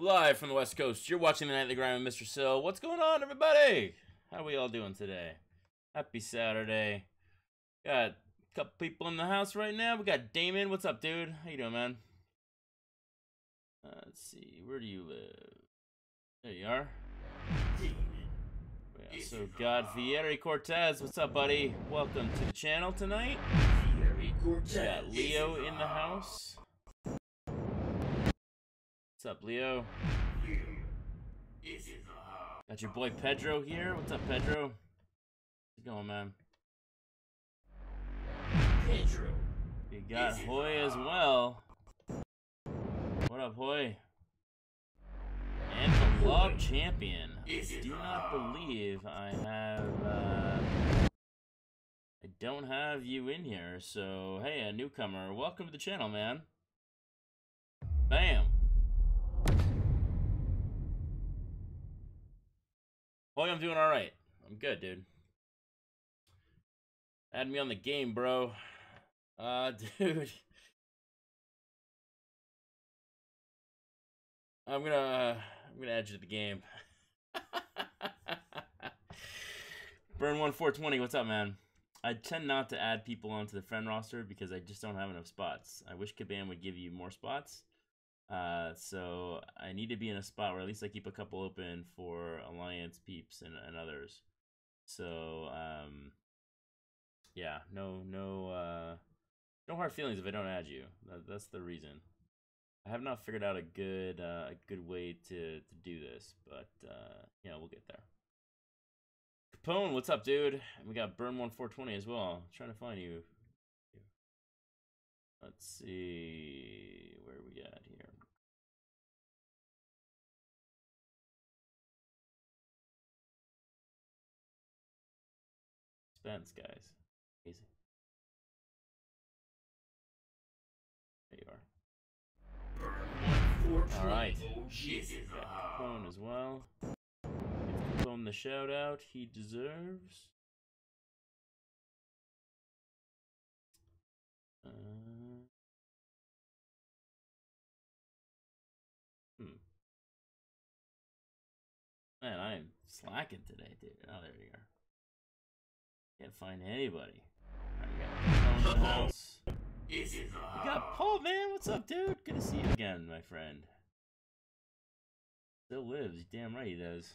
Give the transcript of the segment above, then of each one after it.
Live from the West Coast, you're watching the Nightly Grind with MrSil. What's going on, everybody? How are we all doing today? Happy Saturday. Got a couple people in the house right now. We got Damon. What's up, dude? How you doing, man? Let's see. Where do you live? There you are. Yeah, so got Vieri Cortez. What's up, buddy? Welcome to the channel tonight. We got Leo in the house. What's up, Leo? Got your boy Pedro here. What's up, Pedro? How's it going, man? Pedro. You got Hoy as well. What up, Hoy? And the Log Champion. I do not believe I have, I don't have you in here, so hey, a newcomer. Welcome to the channel, man. Bam. Hoy, I'm doing alright. I'm good, dude. Add me on the game, bro. Dude. I'm gonna add you to the game. Burn1420, what's up, man? I tend not to add people onto the friend roster because I just don't have enough spots. I wish Kabam would give you more spots. So I need to be in a spot where at least I keep a couple open for Alliance peeps and others. So yeah, no hard feelings if I don't add you. That's the reason. I have not figured out a good way to do this, but yeah, we'll get there. Capone, what's up, dude? We got Burn1420 as well. I'm trying to find you. Let's see where we at here. Spence, guys. Easy. There you are. Alright. Got Capone as well. Give Capone the shout out he deserves. Man, I am slacking today, dude. Oh, there you are. Can't find anybody. Alright, we got Capone in the house. We got Paul, man. What's up, dude? Good to see you again, my friend. Still lives. Damn right he does.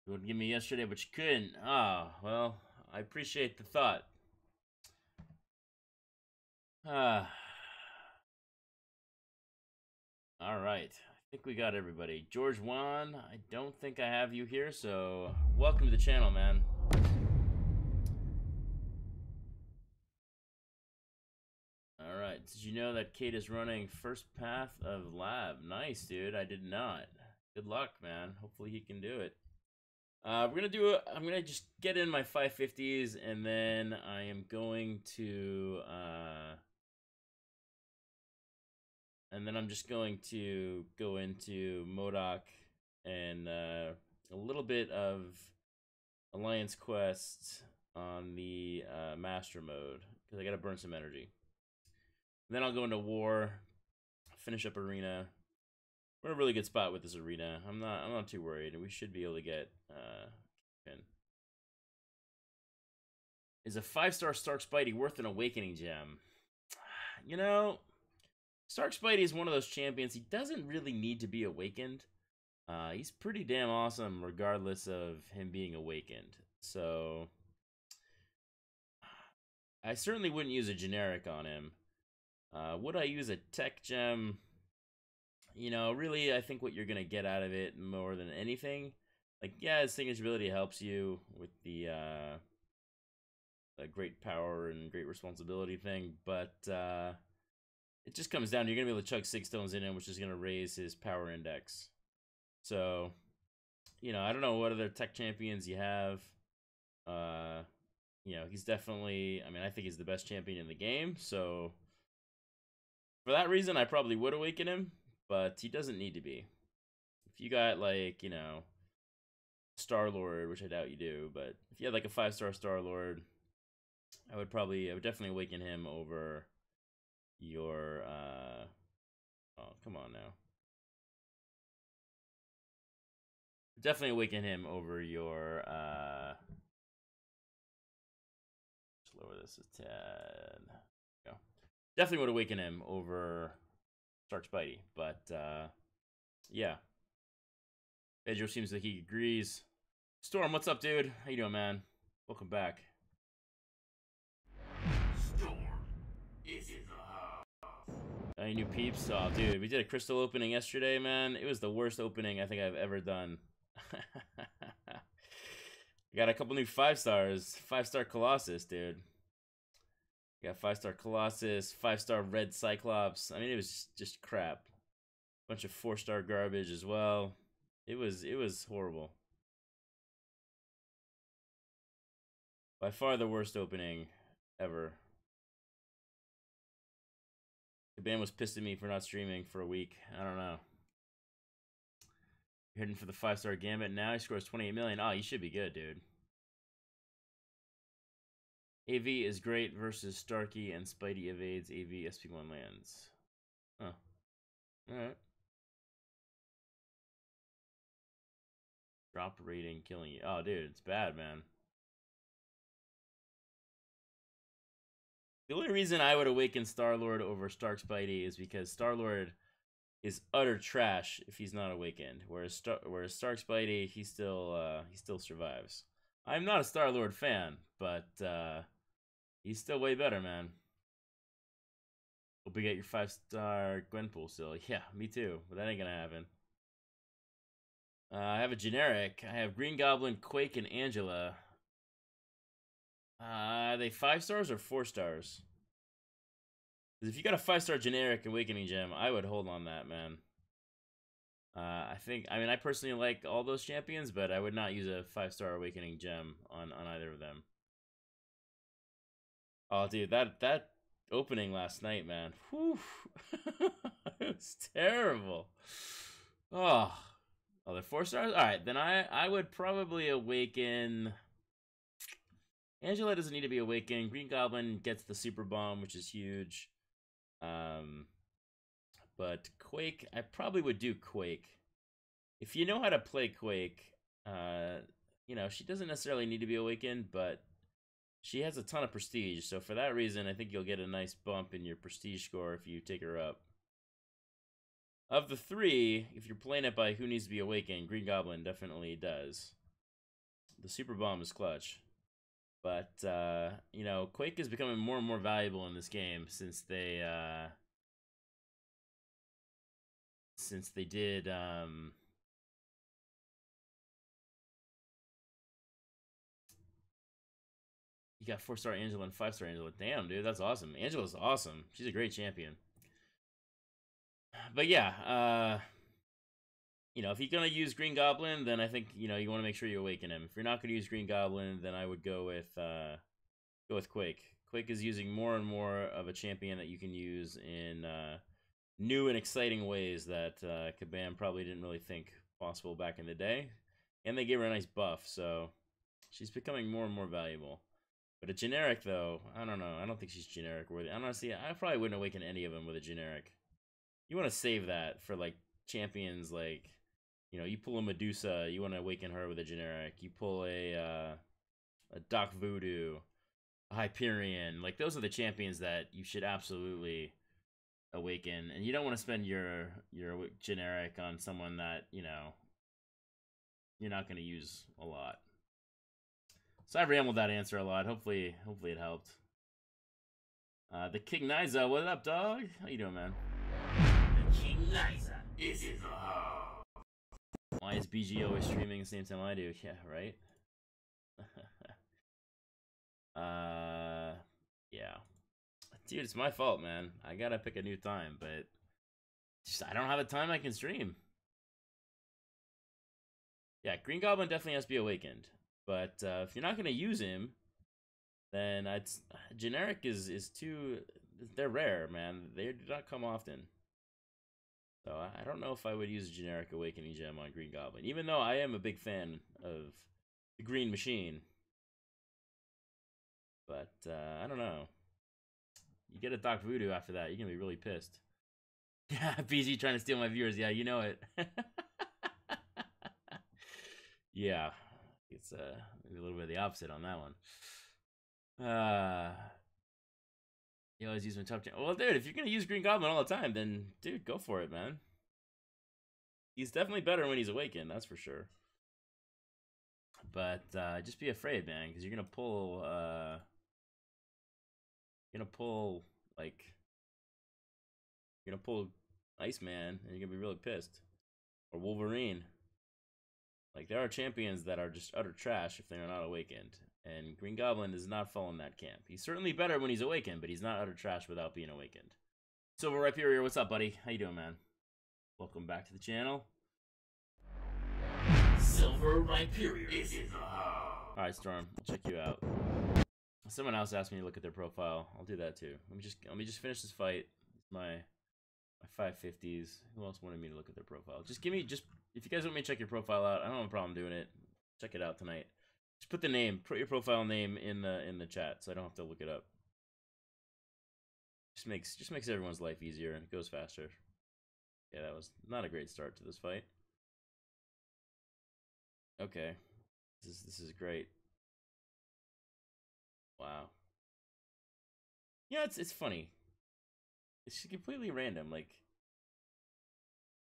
You would give me yesterday, but you couldn't. Ah, oh, well, I appreciate the thought. All right. I think we got everybody. George Juan, I don't think I have you here, so welcome to the channel, man. All right. Did you know that Kate is running first path of lab? Nice, dude. I did not. Good luck, man. Hopefully he can do it. I'm gonna just get in my 550s, and then I am going to and then I'm just going to go into MODOK and a little bit of Alliance Quest on the Master mode, because I gotta burn some energy. And then I'll go into War, finish up Arena. We're in a really good spot with this Arena. I'm not too worried, and we should be able to get Kingpin. Is a 5-star Stark Spidey worth an Awakening Gem? You know, Stark Spidey is one of those champions. He doesn't really need to be awakened. He's pretty damn awesome regardless of him being awakened. So I certainly wouldn't use a generic on him. Would I use a tech gem? You know, really, I think what you're going to get out of it more than anything, like, yeah, his signature ability helps you with the great power and great responsibility thing, but it just comes down to you're going to be able to chug 6 stones in him, which is going to raise his power index. So, you know, I don't know what other tech champions you have. You know, he's definitely, I mean, I think he's the best champion in the game, so for that reason, I probably would awaken him. But he doesn't need to be. If you got, like, you know, Star-Lord, which I doubt you do, but if you had like a 5-star Star-Lord, I would definitely awaken him over your, oh, come on now. Definitely awaken him over your, let's lower this a tad. Go. Definitely would awaken him over Stark Spidey, but, yeah. Pedro seems like he agrees. Storm, what's up, dude? How you doing, man? Welcome back. Storm is in the house. Any new peeps? Oh, dude, we did a crystal opening yesterday, man. It was the worst opening I think I've ever done. Got a couple new 5-stars. 5-star Colossus, dude. Got 5-star Colossus, 5-star Red Cyclops. I mean, it was just crap. Bunch of 4-star garbage as well. It was horrible. By far the worst opening ever. The band was pissed at me for not streaming for a week. I don't know. You're heading for the 5-star Gambit now. He scores 28 million. Oh, you should be good, dude. AV is great versus Starkey, and Spidey evades AV SP1 lands. Huh. Alright. Drop rating killing you. Oh, dude, it's bad, man. The only reason I would awaken Star-Lord over Stark Spidey is because Star-Lord is utter trash if he's not awakened. Whereas Stark Spidey, he still survives. I'm not a Star-Lord fan, but he's still way better, man. Hope we get your 5-star Gwenpool still. Yeah, me too, but that ain't gonna happen. I have a generic. I have Green Goblin, Quake, and Angela. Are they 5 stars or 4 stars? Because if you got a 5-star generic Awakening Gem, I would hold on that, man. I mean, I personally like all those champions, but I would not use a 5-star Awakening Gem on either of them. Oh, dude, that opening last night, man. Whew. It was terrible. Oh, they're 4 stars? Alright, then I would probably awaken... Angela doesn't need to be awakened. Green Goblin gets the Super Bomb, which is huge. But Quake, I probably would do Quake. If you know how to play Quake, you know, she doesn't necessarily need to be awakened, but she has a ton of prestige. So for that reason, I think you'll get a nice bump in your prestige score if you take her up. Of the 3, if you're playing it by who needs to be awakened, Green Goblin definitely does. The Super Bomb is clutch. But, you know, Quake is becoming more and more valuable in this game since they did, you got 4-star Angela and 5-star Angela. Damn, dude, that's awesome. Angela's awesome. She's a great champion. But yeah, you know, if you're gonna use Green Goblin, then I think, you know, you want to make sure you awaken him. If you're not gonna use Green Goblin, then I would go with Quake. Quake is using more and more of a champion that you can use in new and exciting ways that Kabam probably didn't really think possible back in the day. And they gave her a nice buff, so she's becoming more and more valuable. But a generic, though, I don't know. I don't think she's generic worthy. Honestly, I probably wouldn't awaken any of them with a generic. You want to save that for, like, champions like, you know, you pull a Medusa, you want to awaken her with a generic. You pull a Doc Voodoo, a Hyperion. Like, those are the champions that you should absolutely awaken. And you don't want to spend your generic on someone that, you know, you're not going to use a lot. So I rambled that answer a lot. Hopefully it helped. The King Niza, what up, dog? How you doing, man? The King Niza is in the house. Why is BG always streaming the same time I do? Yeah, right? Yeah. Dude, it's my fault, man. I gotta pick a new time, but just, I don't have a time I can stream. Yeah, Green Goblin definitely has to be awakened. But if you're not gonna use him, then generic is too... They're rare, man. They do not come often. So I don't know if I would use a generic Awakening Gem on Green Goblin, even though I am a big fan of the Green Machine. But I don't know. You get a Doc Voodoo after that, you're gonna be really pissed. Yeah, BZ trying to steal my viewers. Yeah, you know it. Yeah, it's maybe a little bit of the opposite on that one. You always use my top 10. Well, dude, if you're gonna use Green Goblin all the time, then dude, go for it, man. He's definitely better when he's awakened, that's for sure. But just be afraid, man, because you're gonna pull like you're gonna pull Iceman, and you're gonna be really pissed, or Wolverine. Like there are champions that are just utter trash if they're not awakened, and Green Goblin does not fall in that camp. He's certainly better when he's awakened, but he's not utter trash without being awakened. Silver Rhyperior, what's up, buddy? How you doing, man? Welcome back to the channel. Silver Rhyperior is in the house. All right, Storm, I'll check you out. Someone else asked me to look at their profile. I'll do that too. Let me just finish this fight. My 550s. Who else wanted me to look at their profile? Just if you guys want me to check your profile out, I don't have a problem doing it. Check it out tonight. Just put your profile name in the chat, so I don't have to look it up. Just makes everyone's life easier and it goes faster. Yeah, that was not a great start to this fight. Okay, this is great. Wow. Yeah, it's funny. It's completely random. Like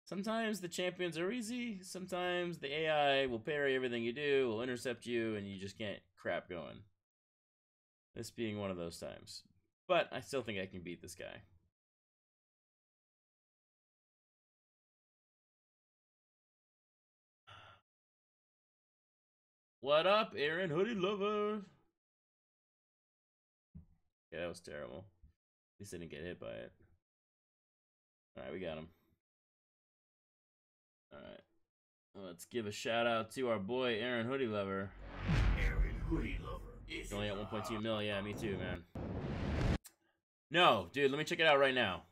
sometimes the champions are easy. Sometimes the AI will parry everything you do, will intercept you, and you just can't crap going. This being one of those times. But I still think I can beat this guy. What up, Aaron Hoodie Lover? Yeah, that was terrible. At least I didn't get hit by it. Alright, we got him. Alright. Let's give a shout out to our boy, Aaron Hoodie Lover. Aaron Hoodie Lover. He's only at 1.2 mil. Yeah, me too, man. No, dude, let me check it out right now.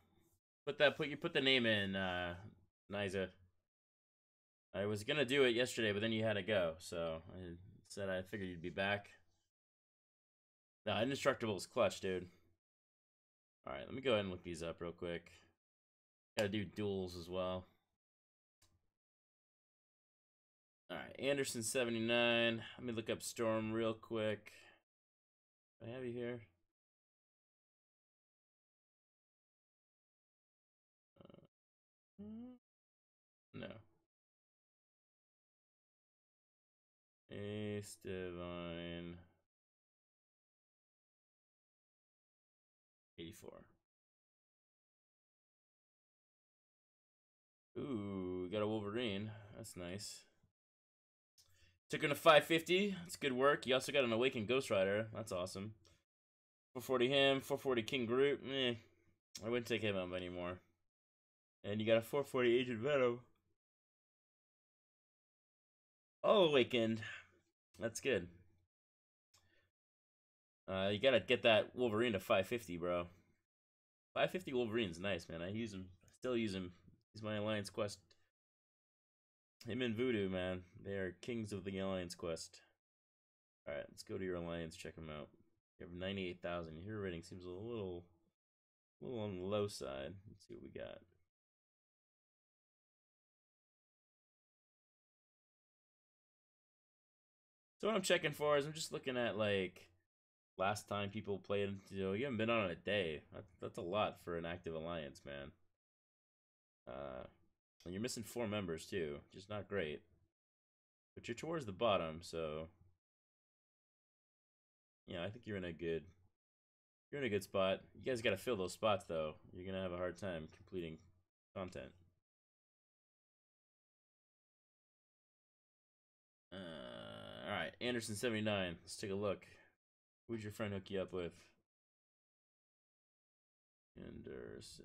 Put the name in, Niza. I was gonna do it yesterday, but then you had to go, so I said I figured you'd be back. No, Indestructible is clutch, dude. Alright, let me go ahead and look these up real quick. Gotta do duels as well. Alright, Anderson 79. Let me look up Storm real quick. Do I have you here? No. Ace Divine 84. Ooh, we got a Wolverine. That's nice. Took him to 550. That's good work. You also got an Awakened Ghost Rider. That's awesome. 440 him. 440 King Groot. I wouldn't take him up anymore. And you got a 440 Agent Venom. All awakened. That's good. You gotta get that Wolverine to 550, bro. 550 Wolverine's nice, man. I use him. Still use him. He's my Alliance Quest. Him and Voodoo, man. They are kings of the Alliance Quest. Alright, let's go to your Alliance, check them out. You have 98,000. Your hero rating seems a little on the low side. Let's see what we got. So what I'm checking for is I'm just looking at like last time people played. You haven't been on it a day. That's a lot for an active alliance, man. And you're missing 4 members too, which is not great. But you're towards the bottom, so yeah, I think you're in a good spot. You guys got to fill those spots though. You're gonna have a hard time completing content. All right, Anderson 79. Let's take a look. Who'd your friend hook you up with? Anderson.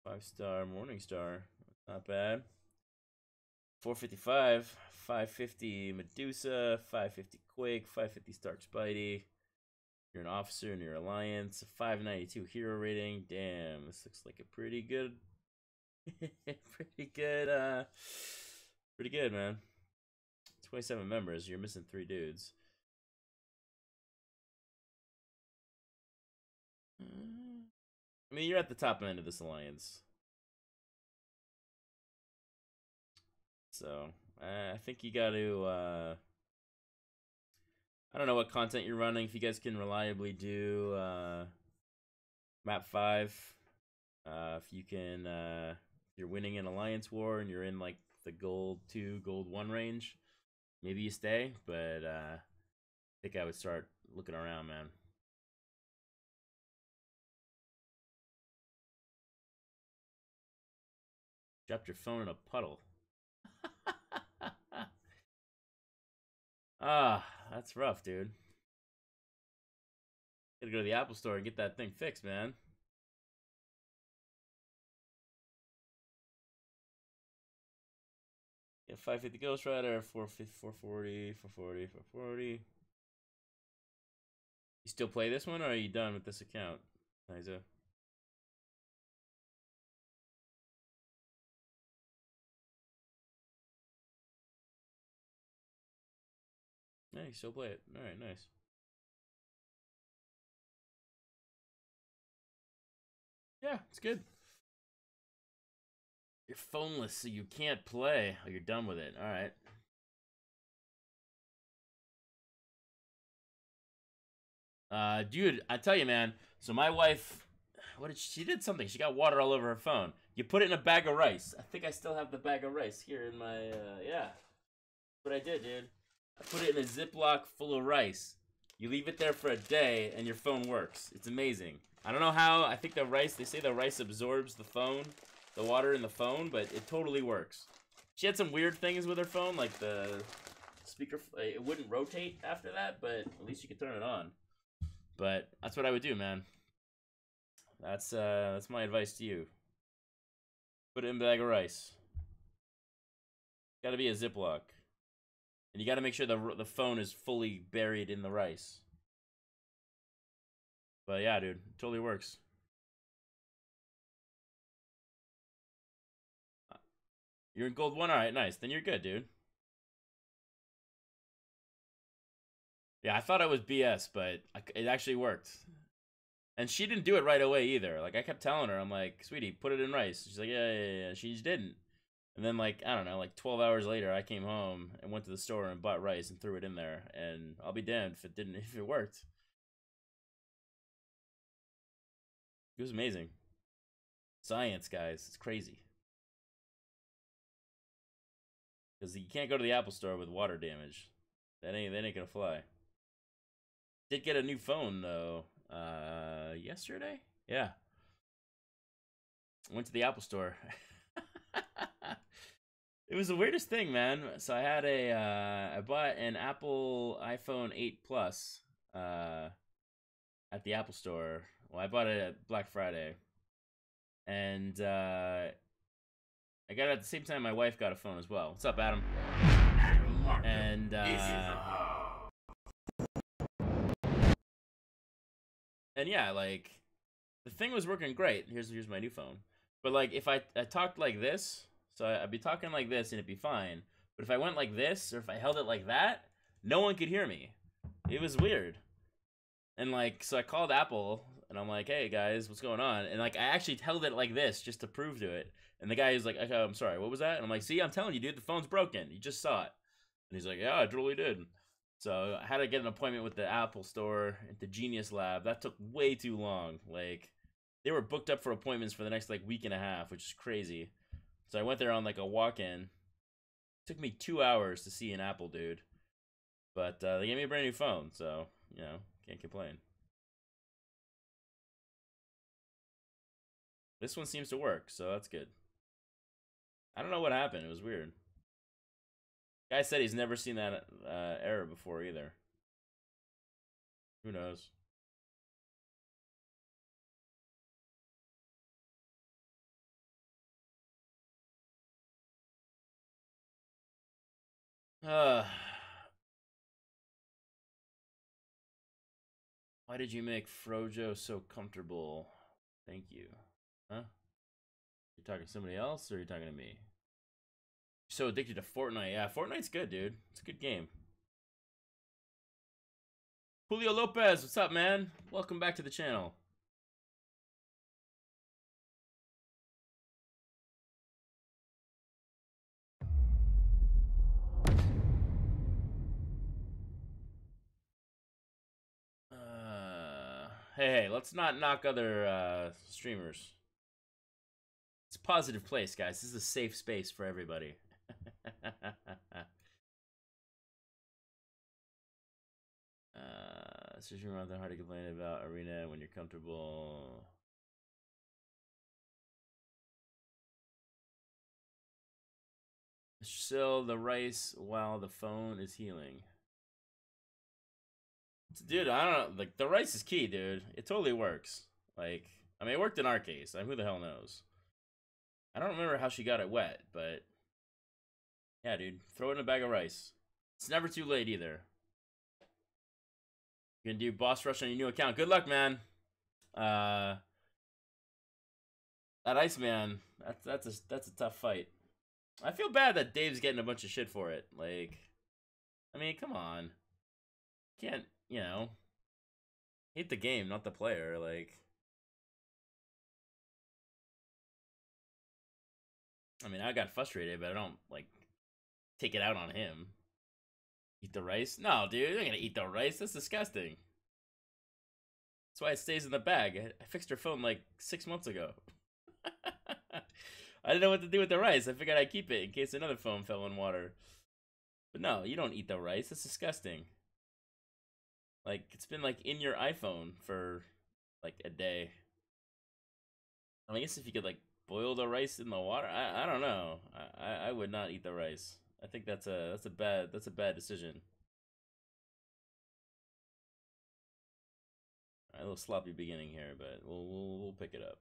Five-star Morningstar. Not bad. 455. 550 Medusa. 550 Quake. 550 Stark Spidey. You're an officer in your alliance. 592 hero rating. Damn, this looks like a pretty good, pretty good, man. 27 members. You're missing 3 dudes. I mean, you're at the top end of this alliance. So, I think you got to, I don't know what content you're running. If you guys can reliably do map 5, if you can, you're winning an alliance war and you're in like the gold 2, gold 1 range, maybe you stay. But I think I would start looking around, man. Dropped your phone in a puddle. Ah, that's rough, dude. Gotta go to the Apple store and get that thing fixed, man. Yeah, 550 Ghost Rider, 440, 440, 440. You still play this one, or are you done with this account, Liza? Yeah, you still play it. All right, nice. Yeah, it's good. You're phoneless, so you can't play. Oh, you're done with it. All right. Dude, I tell you, man. So my wife, she did something. She got water all over her phone. You put it in a bag of rice. I think I still have the bag of rice here in my, yeah. That's what I did, dude. I put it in a Ziploc full of rice. You leave it there for a day, and your phone works. It's amazing. I don't know how. I think the rice, they say the rice absorbs the water in the phone, but it totally works. She had some weird things with her phone, like the speaker, it wouldn't rotate after that, but at least you could turn it on. But that's what I would do, man. That's my advice to you. Put it in a bag of rice. Gotta be a Ziploc. And you gotta make sure the phone is fully buried in the rice. But yeah, dude, it totally works. You're in gold 1? Alright, nice. Then you're good, dude. Yeah, I thought it was BS, but it actually worked. And she didn't do it right away either. Like, I kept telling her, I'm like, sweetie, put it in rice. She's like, yeah. She just didn't. And then, like, I don't know, like 12 hours later, I came home and went to the store and bought rice and threw it in there. And I'll be damned if it worked. It was amazing. Science, guys. It's crazy. Because you can't go to the Apple store with water damage. That ain't gonna fly. Did get a new phone, though, yesterday? Yeah. Went to the Apple store. It was the weirdest thing, man. So I bought an Apple iPhone 8 Plus at the Apple store. Well, I bought it at Black Friday. And I got it at the same time my wife got a phone as well. What's up, Adam? And yeah, like the thing was working great. Here's my new phone. But like if I talked like this, so I'd be talking like this and it'd be fine. But if I went like this or if I held it like that, no one could hear me. It was weird. And like so I called Apple and I'm like, "Hey guys, what's going on?" And like I actually held it like this just to prove to it. And the guy was like, "Okay, I'm sorry, what was that?" And I'm like, "See, I'm telling you, dude, the phone's broken. You just saw it." And he's like, "Yeah, I totally did." So I had to get an appointment with the Apple store at the Genius Lab. That took way too long. Like they were booked up for appointments for the next like week and a half, which is crazy. So I went there on like a walk-in. Took me 2 hours to see an Apple dude, but they gave me a brand new phone, so you know can't complain. This one seems to work, so that's good. I don't know what happened. It was weird. Guy said he's never seen that error before either. Who knows? Uh, Why did you make Frojo so comfortable? Thank you. Huh? You talking to somebody else or are you talking to me? So addicted to Fortnite. Yeah, Fortnite's good, dude. It's a good game. Julio Lopez, what's up, man? Welcome back to the channel. Hey, let's not knock other streamers. It's a positive place, guys. This is a safe space for everybody. Searching around the hard to complain about arena when you're comfortable. MrSil the rice while the phone is healing. Dude, I don't know. Like, the rice is key, dude. It totally works. Like, I mean, it worked in our case. I mean, who the hell knows? I don't remember how she got it wet, but yeah, dude, throw it in a bag of rice. It's never too late either. You're gonna do boss rush on your new account. Good luck, man. That Iceman, that's a tough fight. I feel bad that Dave's getting a bunch of shit for it. Like, I mean, come on. Can't, you know, hate the game, not the player. Like, I mean, I got frustrated, but I don't, like, take it out on him. Eat the rice? No, dude, you're not gonna eat the rice. That's disgusting. That's why it stays in the bag. I fixed her phone, like, 6 months ago. I didn't know what to do with the rice. I figured I'd keep it in case another phone fell in water. But no, you don't eat the rice. That's disgusting. Like, it's been, like, in your iPhone for, like, a day. I guess if you could, like, boil the rice in the water, I don't know. I would not eat the rice. I think that's a bad decision. All right, a little sloppy beginning here, but we'll pick it up.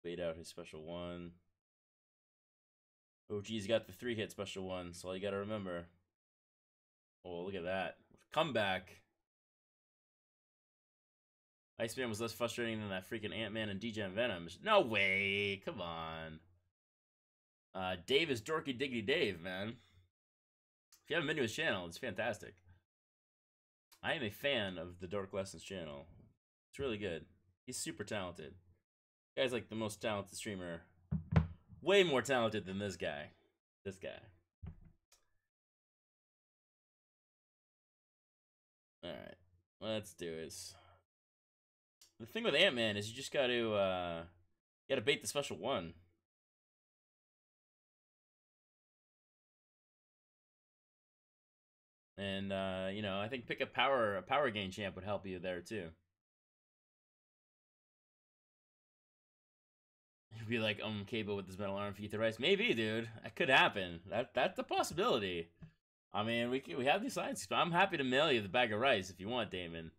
Bait out his special one. OG's got the 3-hit special one, so all you gotta remember. Oh, look at that. Comeback. Iceman was less frustrating than that freaking Ant-Man and DJ Venom. No way. Come on. Dave is Dorky Diggity Dave, man. If you haven't been to his channel, it's fantastic. I am a fan of the Dork Lessons channel. It's really good. He's super talented. The guy's like the most talented streamer. Way more talented than this guy. This guy. Alright. Let's do this. The thing with Ant-Man is you just gotta bait the special one. And you know, I think pick a power gain champ would help you there too. You'd be like, Cable with his metal arm, if you eat the rice. Maybe, dude. That could happen. That's a possibility. I mean, we have these signs. I'm happy to mail you the bag of rice if you want, Damon.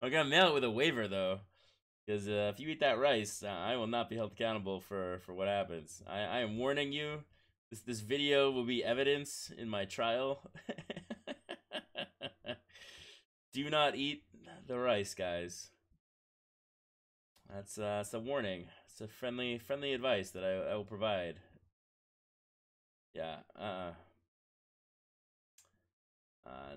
I'm gonna mail it with a waiver though, because if you eat that rice, I will not be held accountable for what happens. I am warning you. This video will be evidence in my trial. Do not eat the rice, guys. That's a warning. It's a friendly advice that I will provide. Yeah.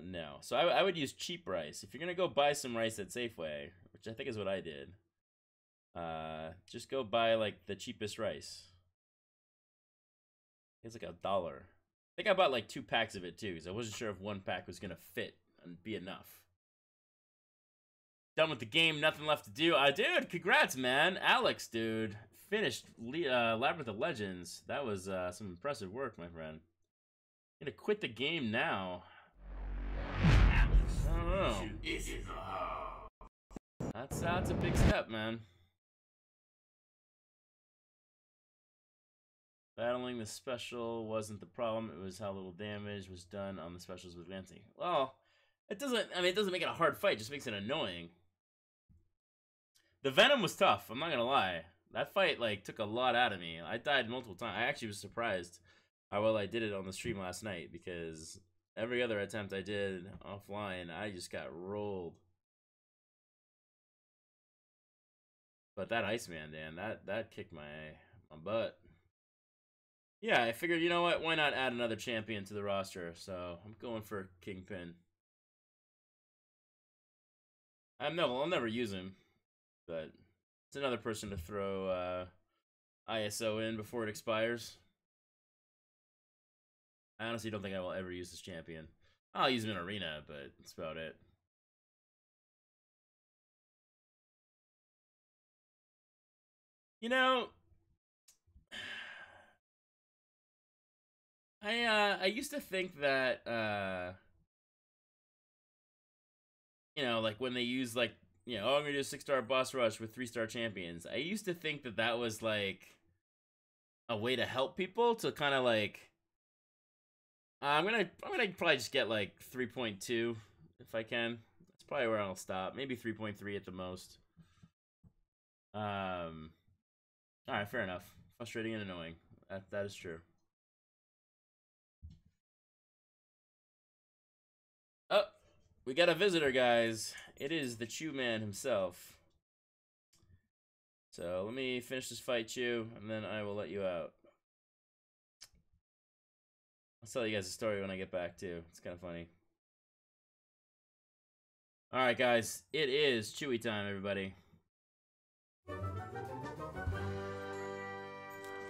No. So I would use cheap rice. If you're gonna go buy some rice at Safeway, which I think is what I did, just go buy like the cheapest rice. It's like $1. I think I bought like 2 packs of it too, because I wasn't sure if 1 pack was gonna fit and be enough. Done with the game, nothing left to do. Dude, congrats, man. Alex, dude. Finished Labyrinth of Legends. That was some impressive work, my friend. Gonna quit the game now. I don't know. That's a big step, man. Battling the special wasn't the problem. It was how little damage was done on the specials with advancing. Well, it doesn't make it a hard fight. It just makes it annoying. The Venom was tough. I'm not gonna lie. That fight like took a lot out of me. I died multiple times. I actually was surprised how well I did it on the stream last night because Every other attempt I did offline, I just got rolled. But that Iceman, Dan, that kicked my butt. Yeah, I figured, you know what? Why not add another champion to the roster? So I'm going for Kingpin. I'll never use him, but it's another person to throw ISO in before it expires. I honestly don't think I will ever use this champion. I'll use him in arena, but that's about it. You know, I used to think that you know, like when they use like, you know, oh, I'm gonna do a 6-star boss rush with 3-star champions. I used to think that that was like a way to help people to kind of like. I'm gonna probably just get like 3.2 if I can. That's probably where I'll stop. Maybe 3.3 at the most. All right, fair enough. Frustrating and annoying. That is true. Oh, we got a visitor, guys. It is the Chew Man himself. So let me finish this fight, Chew, and then I will let you out. I'll tell you guys a story when I get back, too. It's kind of funny. Alright, guys. It is Chewy time, everybody.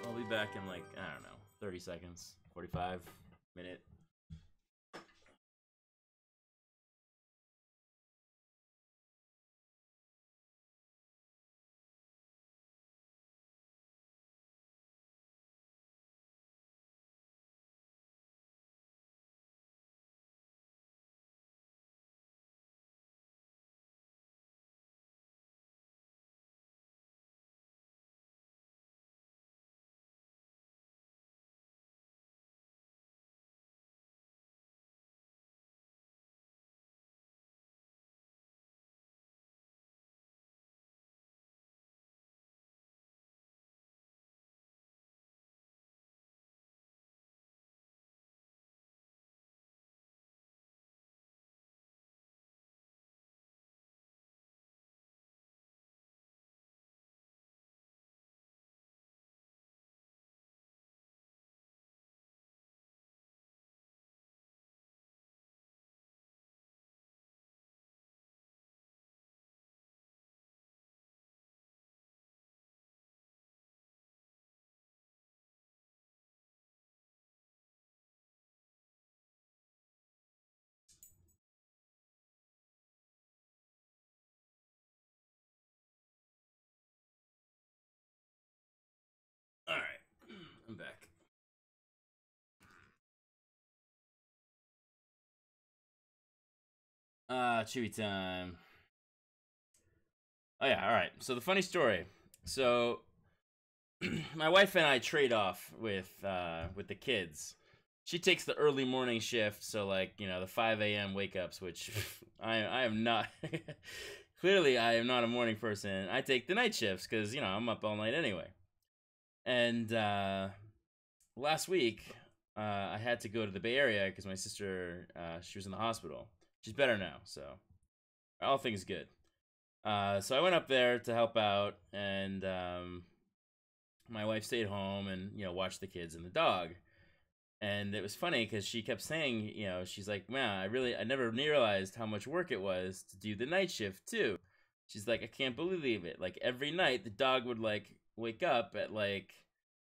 I'll be back in, like, I don't know, 30 seconds, 45 minute. Alright, I'm back. Chewy time. Oh yeah, alright. So the funny story. So my wife and I trade off with the kids. She takes the early morning shift, so like, you know, the 5 a.m. wake ups, which I am not. Clearly, I am not a morning person. I take the night shifts because, you know, I'm up all night anyway. And last week, I had to go to the Bay Area because my sister, she was in the hospital. She's better now, so all things good. So I went up there to help out, and my wife stayed home and, you know, watched the kids and the dog. And it was funny because she kept saying, you know, she's like, man, I never realized how much work it was to do the night shift too. She's like, I can't believe it. Like every night the dog would like wake up at like,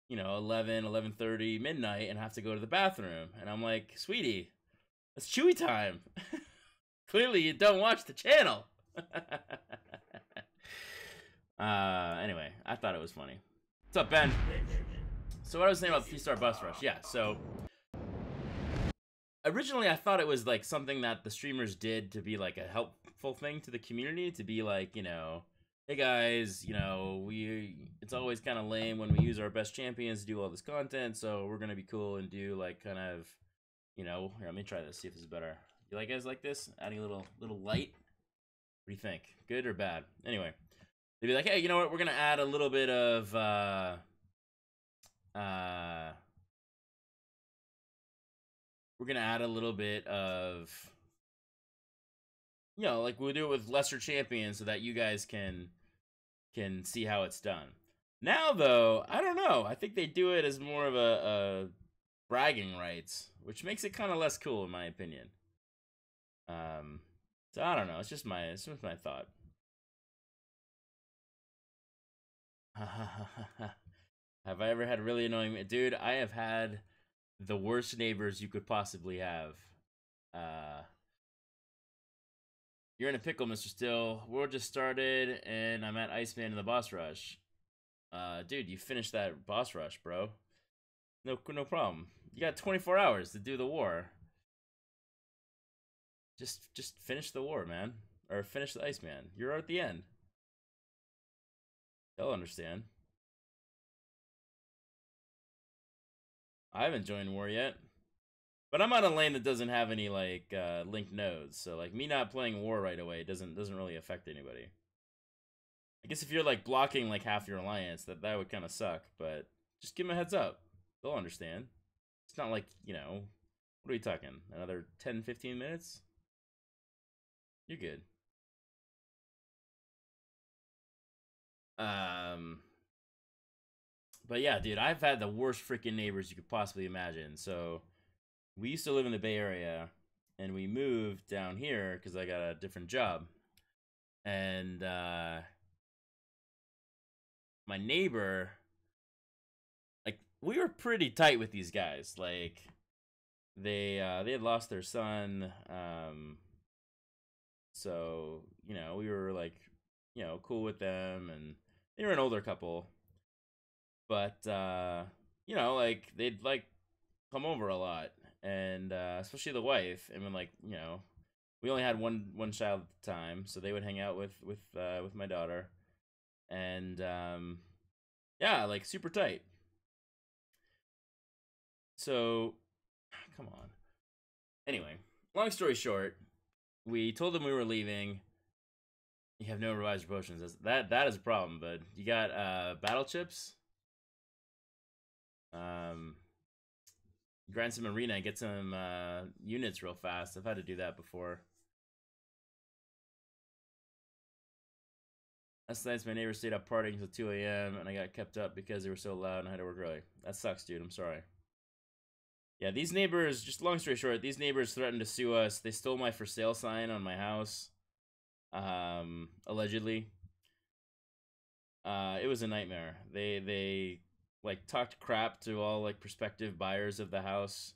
you know, 11:30 midnight and have to go to the bathroom. And I'm like, sweetie, it's Chewy time. Clearly you don't watch the channel. Anyway, I thought it was funny. What's up, Ben? So what I was saying about the 3-star bus rush, yeah, so originally I thought it was like something that the streamers did to be like a helpful thing to the community, to be like, you know, hey guys, you know, it's always kind of lame when we use our best champions to do all this content, so we're gonna be cool and do like kind of, you know, here, let me try this, see if this is better. You like guys like this? Adding a little light? What do you think? Good or bad? Anyway, they'd be like, hey, you know what, we're gonna add a little bit of we're gonna add a little bit of, you know, like we'll do it with lesser champions so that you guys can see how it's done. Now though, I don't know. I think they do it as more of a bragging rights, which makes it kind of less cool in my opinion. So I don't know. It's just my thought. Have I ever had really annoying? Dude, I have had the worst neighbors you could possibly have. You're in a pickle, MrSil. World just started, and I'm at Iceman in the boss rush. Dude, you finished that boss rush, bro. No problem. You got 24 hours to do the war. Just finish the war, man, or finish the Iceman. You're at the end. They'll understand. I haven't joined war yet, but I'm on a lane that doesn't have any like linked nodes, so like me not playing war right away doesn't really affect anybody. I guess if you're like blocking like half your alliance, that would kind of suck, but just give them a heads up. They'll understand. It's not like, you know, what are we talking? Another 10-15 minutes? You're good. But yeah, dude, I've had the worst freaking neighbors you could possibly imagine. So we used to live in the Bay Area, and we moved down here because I got a different job. And my neighbor, like, we were pretty tight with these guys. Like, they had lost their son. So, you know, we were like, you know, cool with them, and they were an older couple. But you know, like they'd like come over a lot, and especially the wife. And when, like, you know, we only had one child at the time, so they would hang out with my daughter, and yeah, like super tight. So, come on. Anyway, long story short, we told them we were leaving. You have no revised potions. That is a problem, bud. You got battle chips? Grind some arena and get some units real fast. I've had to do that before. Last night, my neighbor stayed up partying until 2 a.m. and I got kept up because they were so loud and I had to work early. That sucks, dude. I'm sorry. Yeah, these neighbors, just long story short, these neighbors threatened to sue us. They stole my for sale sign on my house. Allegedly. It was a nightmare. They like talked crap to all like prospective buyers of the house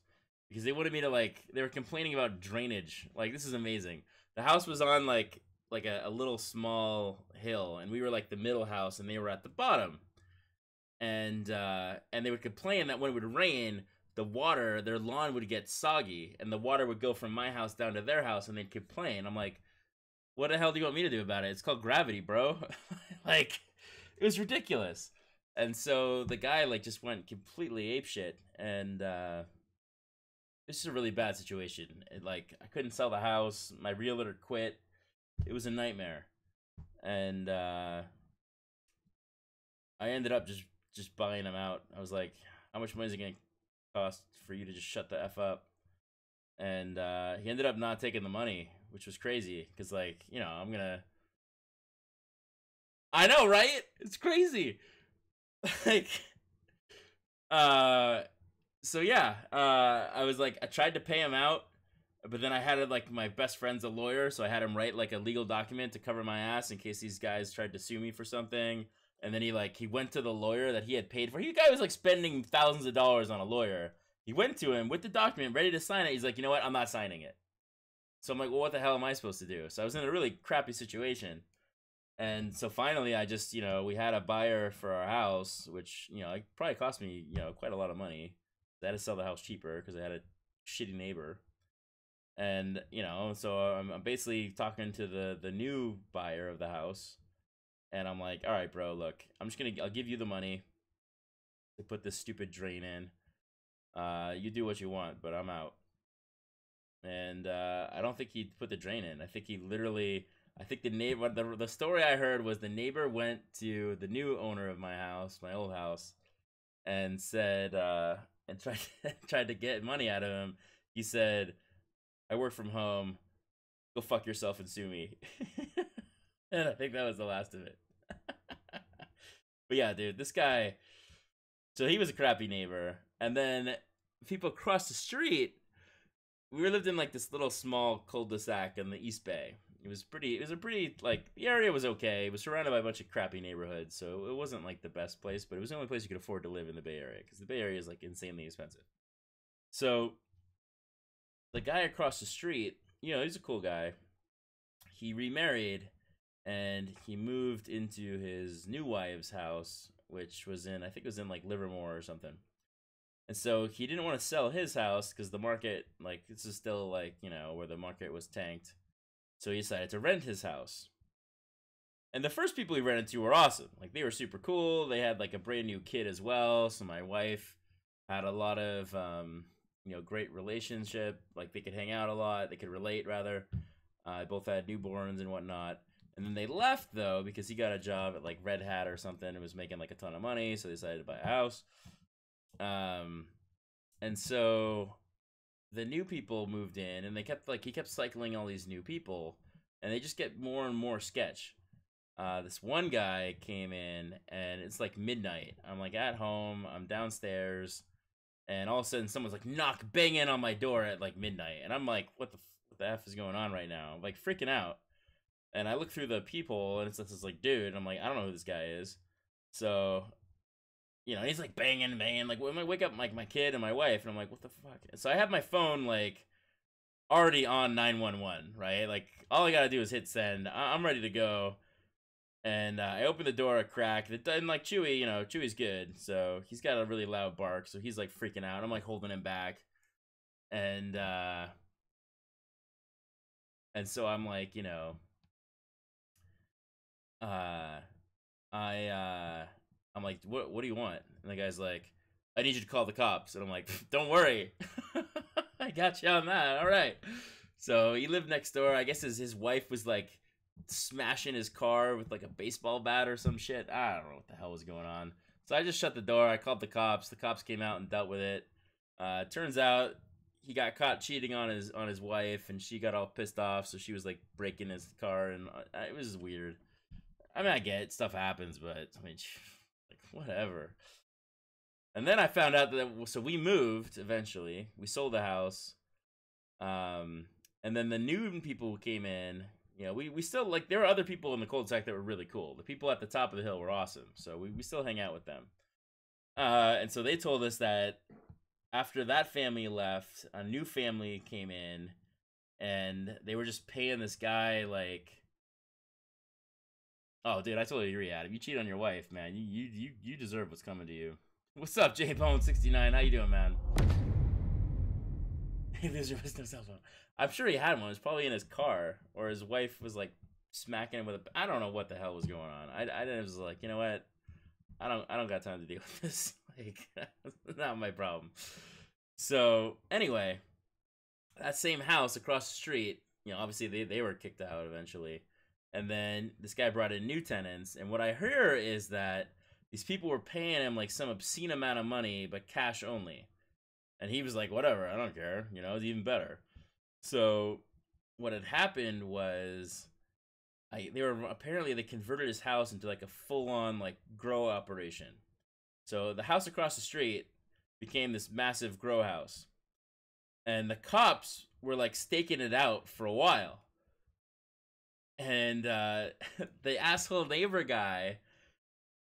because they wanted me to like, they were complaining about drainage. Like, this is amazing. The house was on like a little small hill, and we were like the middle house and they were at the bottom. And they would complain that when it would rain, the water, their lawn would get soggy and the water would go from my house down to their house, and they'd complain. I'm like, what the hell do you want me to do about it? It's called gravity, bro. Like, it was ridiculous. And so the guy like just went completely apeshit, and this is a really bad situation. Like, I couldn't sell the house. My realtor quit. It was a nightmare, and I ended up just buying him out. I was like, how much money is it gonna cost for you to just shut the F up? And he ended up not taking the money, which was crazy because, like, you know, I know, right? It's crazy. Like, so yeah, I was like, I tried to pay him out, but then I had like my best friend's a lawyer, so I had him write like a legal document to cover my ass in case these guys tried to sue me for something. And then he went to the lawyer that he had paid for. He guy was like spending thousands of dollars on a lawyer. He went to him with the document ready to sign it. He's like, you know what? I'm not signing it. So I'm like, well, what the hell am I supposed to do? So I was in a really crappy situation. And so finally, I just, you know, we had a buyer for our house, which, you know, it probably cost me, you know, quite a lot of money. I had to sell the house cheaper because I had a shitty neighbor. And, you know, so I'm basically talking to the new buyer of the house. And I'm like, all right, bro, look, I'll give you the money to put this stupid drain in. You do what you want, but I'm out. And I don't think he put the drain in. I think he literally, I think the neighbor, the story I heard was the neighbor went to the new owner of my house, my old house, and said, and tried to get money out of him. he said, "I work from home. Go fuck yourself and sue me." And I think that was the last of it. But yeah, dude, this guy. So he was a crappy neighbor, and then people across the street. We lived in like this little small cul-de-sac in the East Bay. It was a pretty, like, the area was okay. It was surrounded by a bunch of crappy neighborhoods, so it wasn't like the best place, but it was the only place you could afford to live in the Bay Area, because the Bay Area is like insanely expensive. So the guy across the street, he's a cool guy. He remarried, and he moved into his new wife's house, which was I think it was in like Livermore or something. And so he didn't want to sell his house because the market, like, this is still like, where the market was tanked. So he decided to rent his house. And the first people he rented to were awesome. Like, they were super cool. They had like a brand new kid as well. So my wife had a lot of, great relationship. Like, they could hang out a lot. They could relate, rather. Both had newborns and whatnot. And then they left, though, because he got a job at like Red Hat or something and was making like a ton of money. So they decided to buy a house. And so the new people moved in, and he kept cycling all these new people, and they just get more and more sketch. This one guy came in, and it's like midnight. I'm like at home, I'm downstairs, and all of a sudden someone's like banging on my door at like midnight, and I'm like, what the F is going on right now? I'm like freaking out. And I look through the people, and it's this like dude. I'm like, I don't know who this guy is. So he's like banging, like when I wake up like my kid and my wife, and I'm like, what the fuck? So I have my phone like already on 911, right? Like all I gotta do is hit send. I'm ready to go. And I open the door a crack. And like Chewy, Chewy's good, so he's got a really loud bark, so he's like freaking out. I'm like holding him back, and so I'm like, I'm like, what do you want? And the guy's like, I need you to call the cops. And I'm like, don't worry. I got you on that. All right. So he lived next door. I guess his wife was like smashing his car with like a baseball bat or some shit. I don't know what the hell was going on. So I just shut the door. I called the cops. The cops came out and dealt with it. Turns out he got caught cheating on his wife, and she got all pissed off. So she was like breaking his car, and it was weird. I mean, I get it, stuff happens, but I mean, like, whatever. And then I found out that, so we moved eventually. We sold the house. And then the new people who came in, we still, like, there were other people in the cul-de-sac that were really cool. The people at the top of the hill were awesome. So we still hang out with them. And so they told us that after that family left, a new family came in, and they were just paying this guy, like, oh, dude, I totally agree, Adam. You cheat on your wife, man. You deserve what's coming to you. What's up, JBone69? How you doing, man? He lives with no cell phone. I'm sure he had one. It was probably in his car, or his wife was like smacking him with a. I don't know what the hell was going on. I was like, you know what? I don't got time to deal with this. Like, that's not my problem. So anyway, that same house across the street, obviously they were kicked out eventually. And then this guy brought in new tenants, and what I hear is that these people were paying him like some obscene amount of money, but cash only. And he was like, whatever, I don't care, it's even better. So what had happened was they converted his house into like a full-on like grow operation. So the house across the street became this massive grow house. And the cops were like staking it out for a while. And the asshole neighbor guy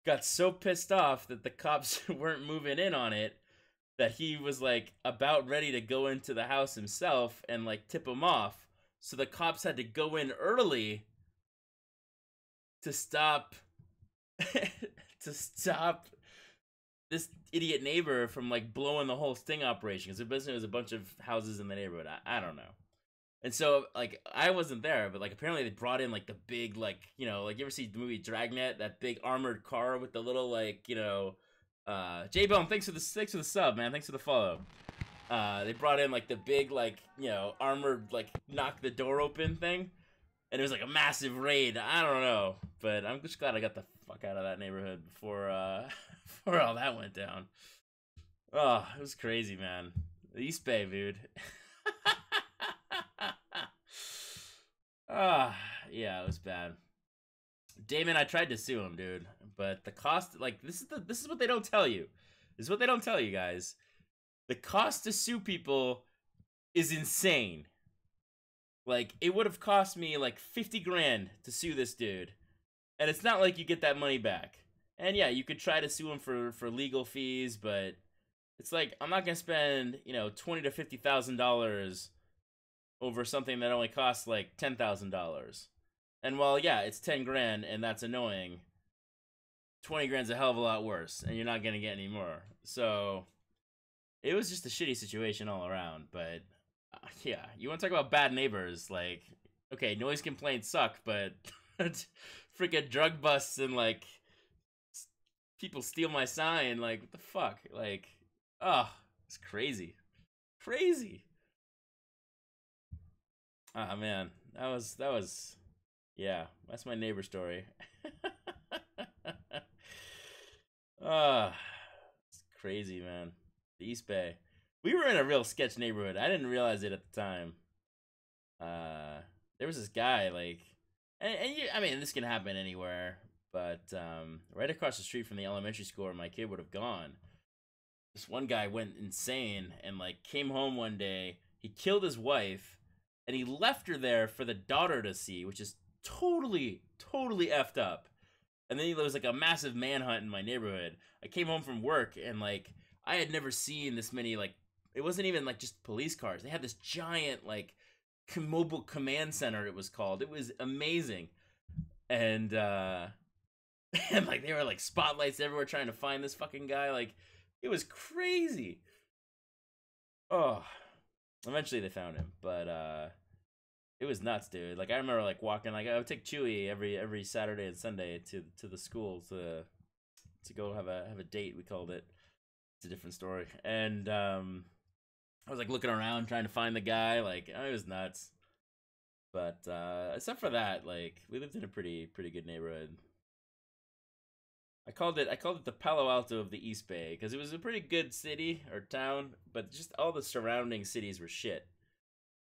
got so pissed off that the cops weren't moving in on it that he was like about ready to go into the house himself and like tip him off. So the cops had to go in early to stop this idiot neighbor from like blowing the whole sting operation, because basically was a bunch of houses in the neighborhood. I don't know. And so, like, I wasn't there, but, like, apparently they brought in, like, the big, like, like, you ever see the movie Dragnet? That big armored car with the little, like, J-Bone, thanks for the sub, man. Thanks for the follow. They brought in, like, the big, like, armored, like, knock the door open thing. And it was, like, a massive raid. I don't know. But I'm just glad I got the fuck out of that neighborhood before all that went down. Oh, it was crazy, man. The East Bay, dude. Yeah, it was bad. Damon, I tried to sue him, dude, but the cost, like, this is what they don't tell you. This is what they don't tell you guys. The cost to sue people is insane. Like, it would have cost me like 50 grand to sue this dude, and it's not like you get that money back. And yeah, you could try to sue him for legal fees, but it's like I'm not gonna spend, you know, $20,000 to $50,000 over something that only costs like $10,000. And while yeah, it's 10 grand and that's annoying, 20 grand's a hell of a lot worse, and you're not gonna get any more. So it was just a shitty situation all around. But yeah, you want to talk about bad neighbors? Like, okay, noise complaints suck, but freaking drug busts and like people steal my sign. Like, what the fuck? Like, oh, it's crazy, crazy. Ah man, that was yeah. That's my neighbor story. Ah, it's crazy, man. The East Bay. We were in a real sketch neighborhood. I didn't realize it at the time. Uh, there was this guy like, and you, I mean, this can happen anywhere, but right across the street from the elementary school where my kid would have gone, this one guy went insane and like came home one day. He killed his wife, and he left her there for the daughter to see, which is totally effed up. And then there was like a massive manhunt in my neighborhood. I came home from work and like I had never seen this many, like, it wasn't even like just police cars. They had this giant like mobile command center, it was called. It was amazing. And and like they were like spotlights everywhere trying to find this fucking guy. Like, it was crazy. Oh, eventually they found him, but it was nuts, dude. Like, I remember like walking, like I would take Chewy every Saturday and Sunday to the school to go have a date, we called it. It's a different story. And I was like looking around trying to find the guy. Like, it was nuts. But except for that, like, we lived in a pretty good neighborhood. I called it the Palo Alto of the East Bay because it was a pretty good city or town, but just all the surrounding cities were shit.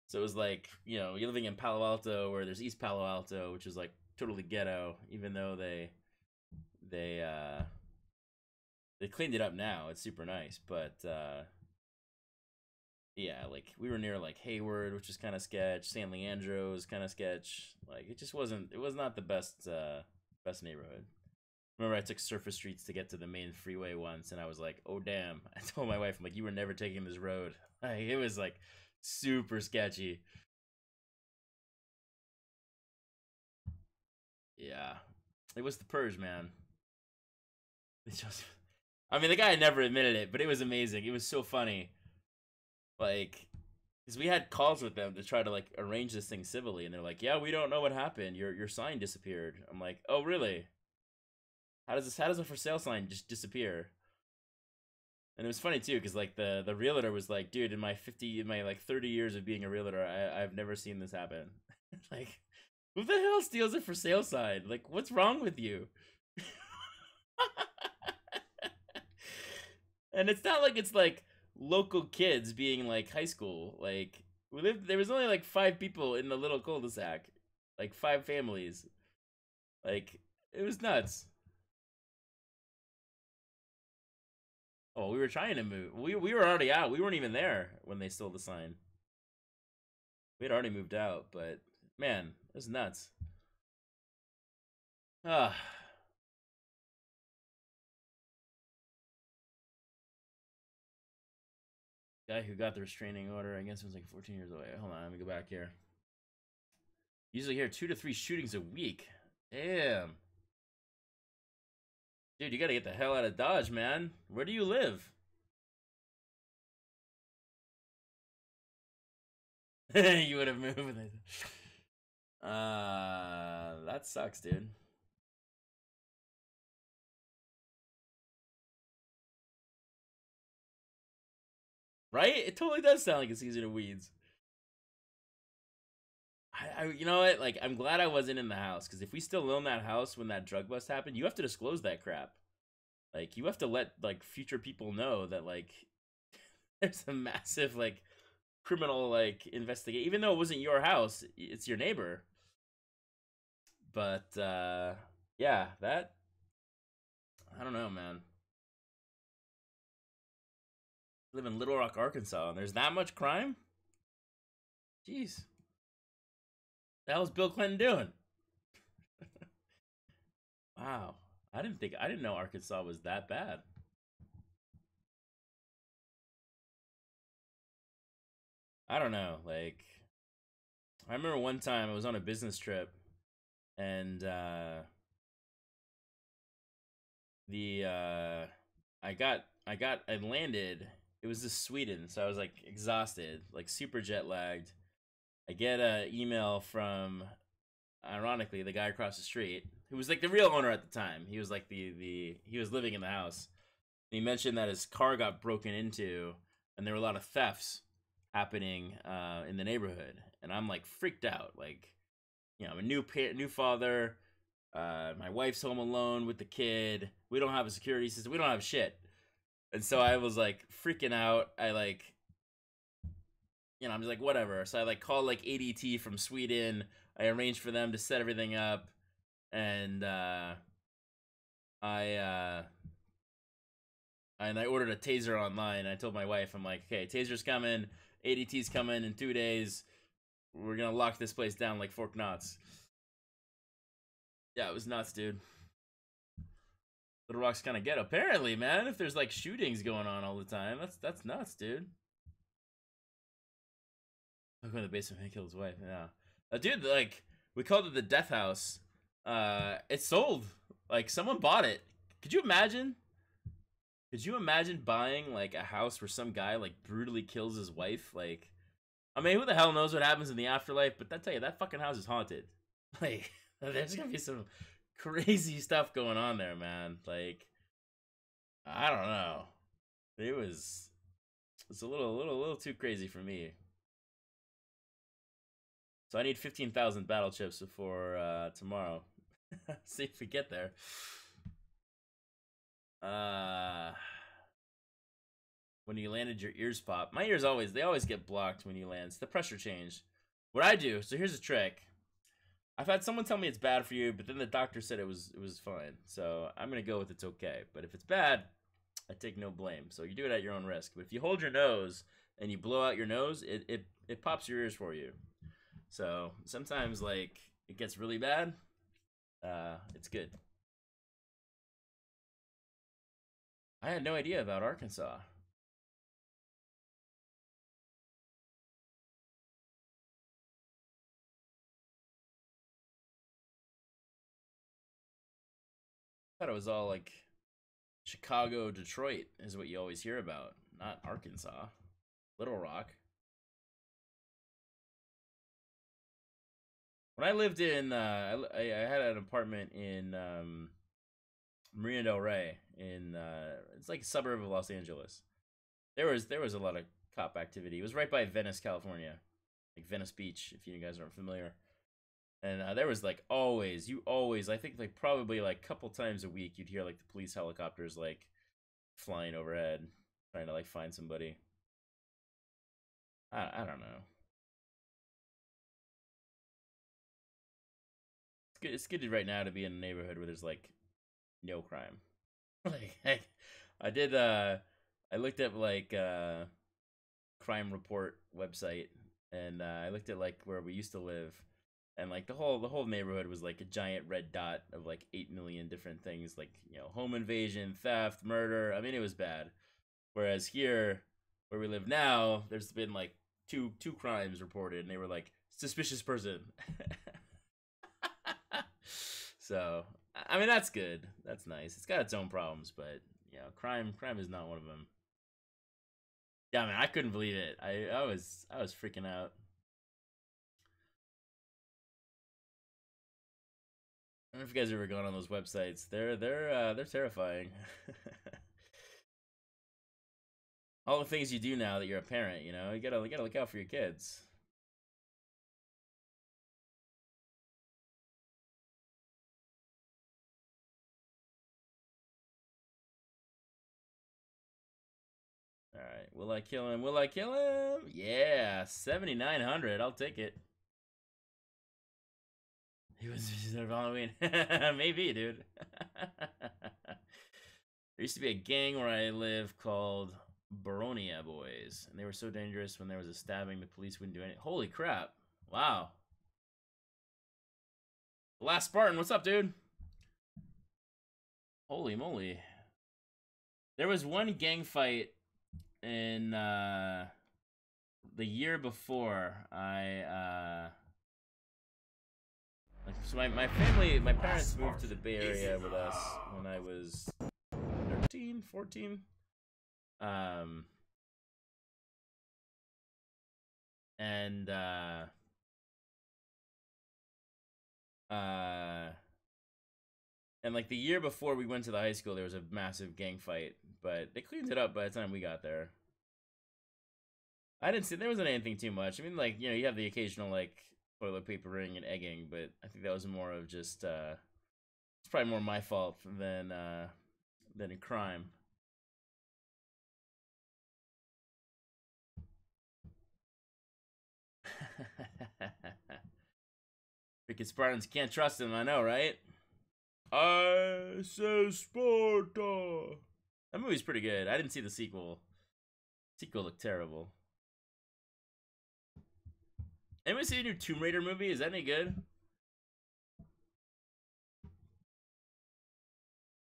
So it was like, you know, you're living in Palo Alto where there's East Palo Alto, which is like totally ghetto, even though they cleaned it up now. It's super nice, but yeah, like we were near like Hayward, which is kind of sketch. San Leandro is kind of sketch. Like, it just wasn't. It was not the best neighborhood. Remember, I took surface streets to get to the main freeway once, and I was like, "Oh damn!" I told my wife, "I'm like, you were never taking this road." Like, it was like super sketchy. Yeah, it was the purge, man. It just, I mean, the guy never admitted it, but it was amazing. It was so funny. Like, because we had calls with them to try to like arrange this thing civilly, and they're like, "Yeah, we don't know what happened. Your sign disappeared." I'm like, "Oh, really? How does a for sale sign just disappear?" And it was funny too, because like the realtor was like, "Dude, in my like 30 years of being a realtor, I've never seen this happen." Like, who the hell steals a for sale sign? Like, what's wrong with you? And it's not like it's like local kids being like high school. Like, there was only like 5 people in the little cul-de-sac, like 5 families. Like, it was nuts. Oh, we were trying to move. We were already out. We weren't even there when they stole the sign. We had already moved out, but man, it was nuts. Ah, guy who got the restraining order, I guess, was like 14 years away. Hold on, let me go back here. Usually hear 2 to 3 shootings a week. Damn. Dude, you gotta get the hell out of Dodge, man. Where do you live? You would have moved. That sucks, dude. Right? It totally does sound like it's easier to weeds. You know what? Like, I'm glad I wasn't in the house, because if we still own that house when that drug bust happened, you have to disclose that crap. Like, you have to let like future people know that like there's a massive like criminal like investigate. Even though it wasn't your house, it's your neighbor. But yeah, that I don't know, man. I live in Little Rock, Arkansas, and there's that much crime. Jeez, the hell's Bill Clinton doing? Wow, I didn't know Arkansas was that bad. I don't know. Like, I remember one time I was on a business trip, and the I landed. It was just Sweden, so I was like exhausted, like super jet lagged. I get a email from, ironically, the guy across the street, who was like the real owner at the time. He was like the he was living in the house. And he mentioned that his car got broken into, and there were a lot of thefts happening in the neighborhood. And I'm like freaked out. Like, I'm a new father. My wife's home alone with the kid. We don't have a security system. We don't have shit. And so I was like freaking out. I like, I'm just like, whatever. So I like called like ADT from Sweden. I arranged for them to set everything up, and I ordered a taser online. I told my wife, I'm like, okay, taser's coming, ADT's coming in 2 days. We're gonna lock this place down like Fort Knox. Yeah, it was nuts, dude. Little Rock's kind of ghetto. Apparently, man, if there's like shootings going on all the time, that's nuts, dude. Look in the basement and killed his wife. Yeah, dude, like we called it the Death House. It sold. Like someone bought it. Could you imagine? Could you imagine buying like a house where some guy like brutally kills his wife? Like, I mean, who the hell knows what happens in the afterlife? But I tell you, that fucking house is haunted. Like, there's gonna be some crazy stuff going on there, man. Like, I don't know. It's a little too crazy for me. So I need 15,000 battle chips before tomorrow. See if we get there. When you landed, your ears pop. My ears they always get blocked when you land. It's the pressure change. What I do, so here's a trick. I've had someone tell me it's bad for you, but then the doctor said it was fine. So I'm gonna go with it's okay. But if it's bad, I take no blame. So you do it at your own risk. But if you hold your nose and you blow out your nose, it pops your ears for you. So sometimes like it gets really bad. It's good. I had no idea about Arkansas. I thought it was all like Chicago, Detroit is what you always hear about, not Arkansas. Little Rock. When I lived in, I had an apartment in Marina Del Rey. It's like a suburb of Los Angeles. There was a lot of cop activity. It was right by Venice, California, like Venice Beach, if you guys aren't familiar. And there was like always, I think like probably like a couple times a week, you'd hear like the police helicopters like flying overhead, trying to like find somebody. I don't know. It's good right now to be in a neighborhood where there's like no crime. Like I did I looked at like crime report website, and I looked at like where we used to live, and like the whole neighborhood was like a giant red dot of like 8 million different things, like home invasion, theft, murder. I mean, it was bad. Whereas here where we live now, there's been like two crimes reported, and they were like suspicious person. So I mean, that's good. That's nice. It's got its own problems, but crime is not one of them. Yeah, man, I couldn't believe it. I was freaking out. I don't know if you guys ever gone on those websites. They're terrifying. All the things you do now that you're a parent, you gotta look out for your kids. All right, will I kill him? Will I kill him? Yeah, 7,900. I'll take it. He was of Halloween. Maybe, dude. There used to be a gang where I live called Baronia Boys, and they were so dangerous when there was a stabbing, the police wouldn't do anything. Holy crap. Wow. The Last Spartan, what's up, dude? Holy moly. There was one gang fight in the year before so my family, my parents moved to the Bay Area with us when I was 13, 14. And like the year before we went to the high school, there was a massive gang fight, but they cleaned it up by the time we got there. I didn't see, there wasn't anything too much. I mean, like, you know, you have the occasional, like, toilet papering and egging, but I think that was more of just, it's probably more my fault than a crime. Freaking Spartans, can't trust them, I know, right? I say Sparta. That movie's pretty good. I didn't see the sequel. Sequel looked terrible. Anyone see a new Tomb Raider movie? Is that any good?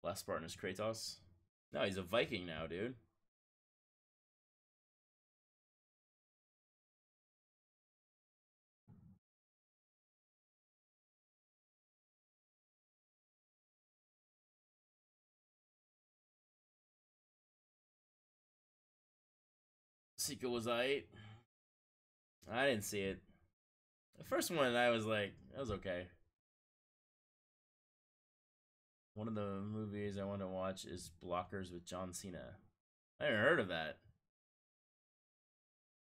Last Spartan is Kratos. No, he's a Viking now, dude. Sequel was I didn't see it. The first one, I was like, that was okay. One of the movies I want to watch is Blockers with John Cena. I haven't heard of that.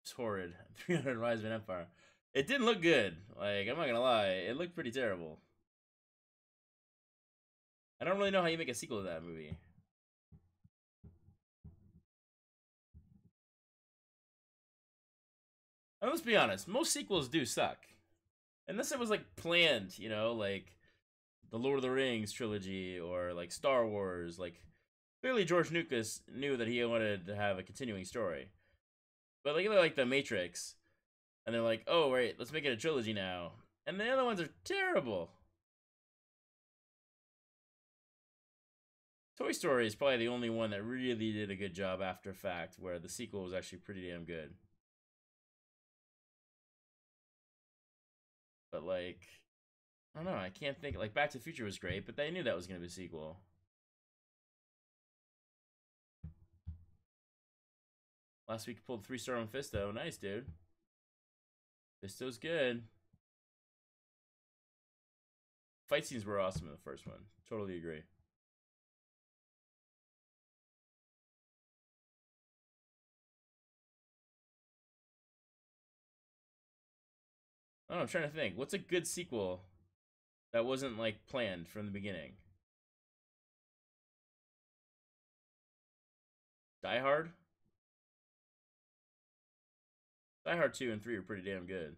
It's horrid. 300 Rise of an Empire. It didn't look good. Like, I'm not gonna lie. It looked pretty terrible. I don't really know how you make a sequel to that movie. And let's be honest, most sequels do suck. Unless it was, like, planned, you know, like the Lord of the Rings trilogy or, like, Star Wars. Like, clearly George Lucas knew that he wanted to have a continuing story. But, like The Matrix, and they're like, oh, wait, let's make it a trilogy now. And the other ones are terrible. Toy Story is probably the only one that really did a good job after fact, where the sequel was actually pretty damn good. But, like, I don't know, I can't think. Like, Back to the Future was great, but they knew that was going to be a sequel. Last week pulled 3-star on Fisto. Nice, dude. Fisto's good. Fight scenes were awesome in the first one. Totally agree. Oh, I'm trying to think. What's a good sequel that wasn't, like, planned from the beginning? Die Hard? Die Hard 2 and 3 are pretty damn good.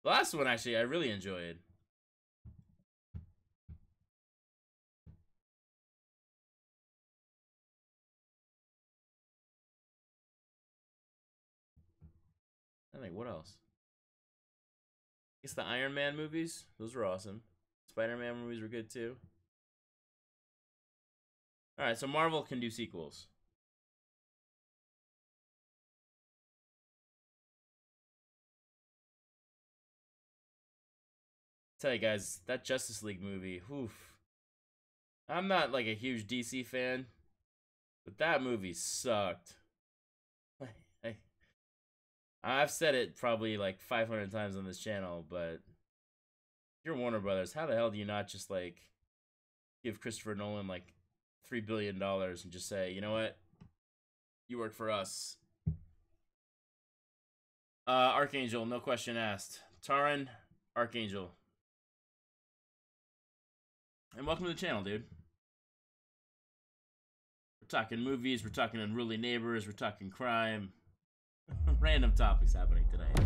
The last one, actually, I really enjoyed. I think, what else? I guess the Iron Man movies, those were awesome. Spider-Man movies were good too. Alright, so Marvel can do sequels. Tell you guys, that Justice League movie, oof. I'm not like a huge DC fan, but that movie sucked. I've said it probably like 500 times on this channel, but you're Warner Brothers. How the hell do you not just like give Christopher Nolan like $3 billion and just say, you know what? You work for us. Archangel, no question asked. Taran, Archangel. And welcome to the channel, dude. We're talking movies, we're talking unruly neighbors, we're talking crime. Random topics happening tonight.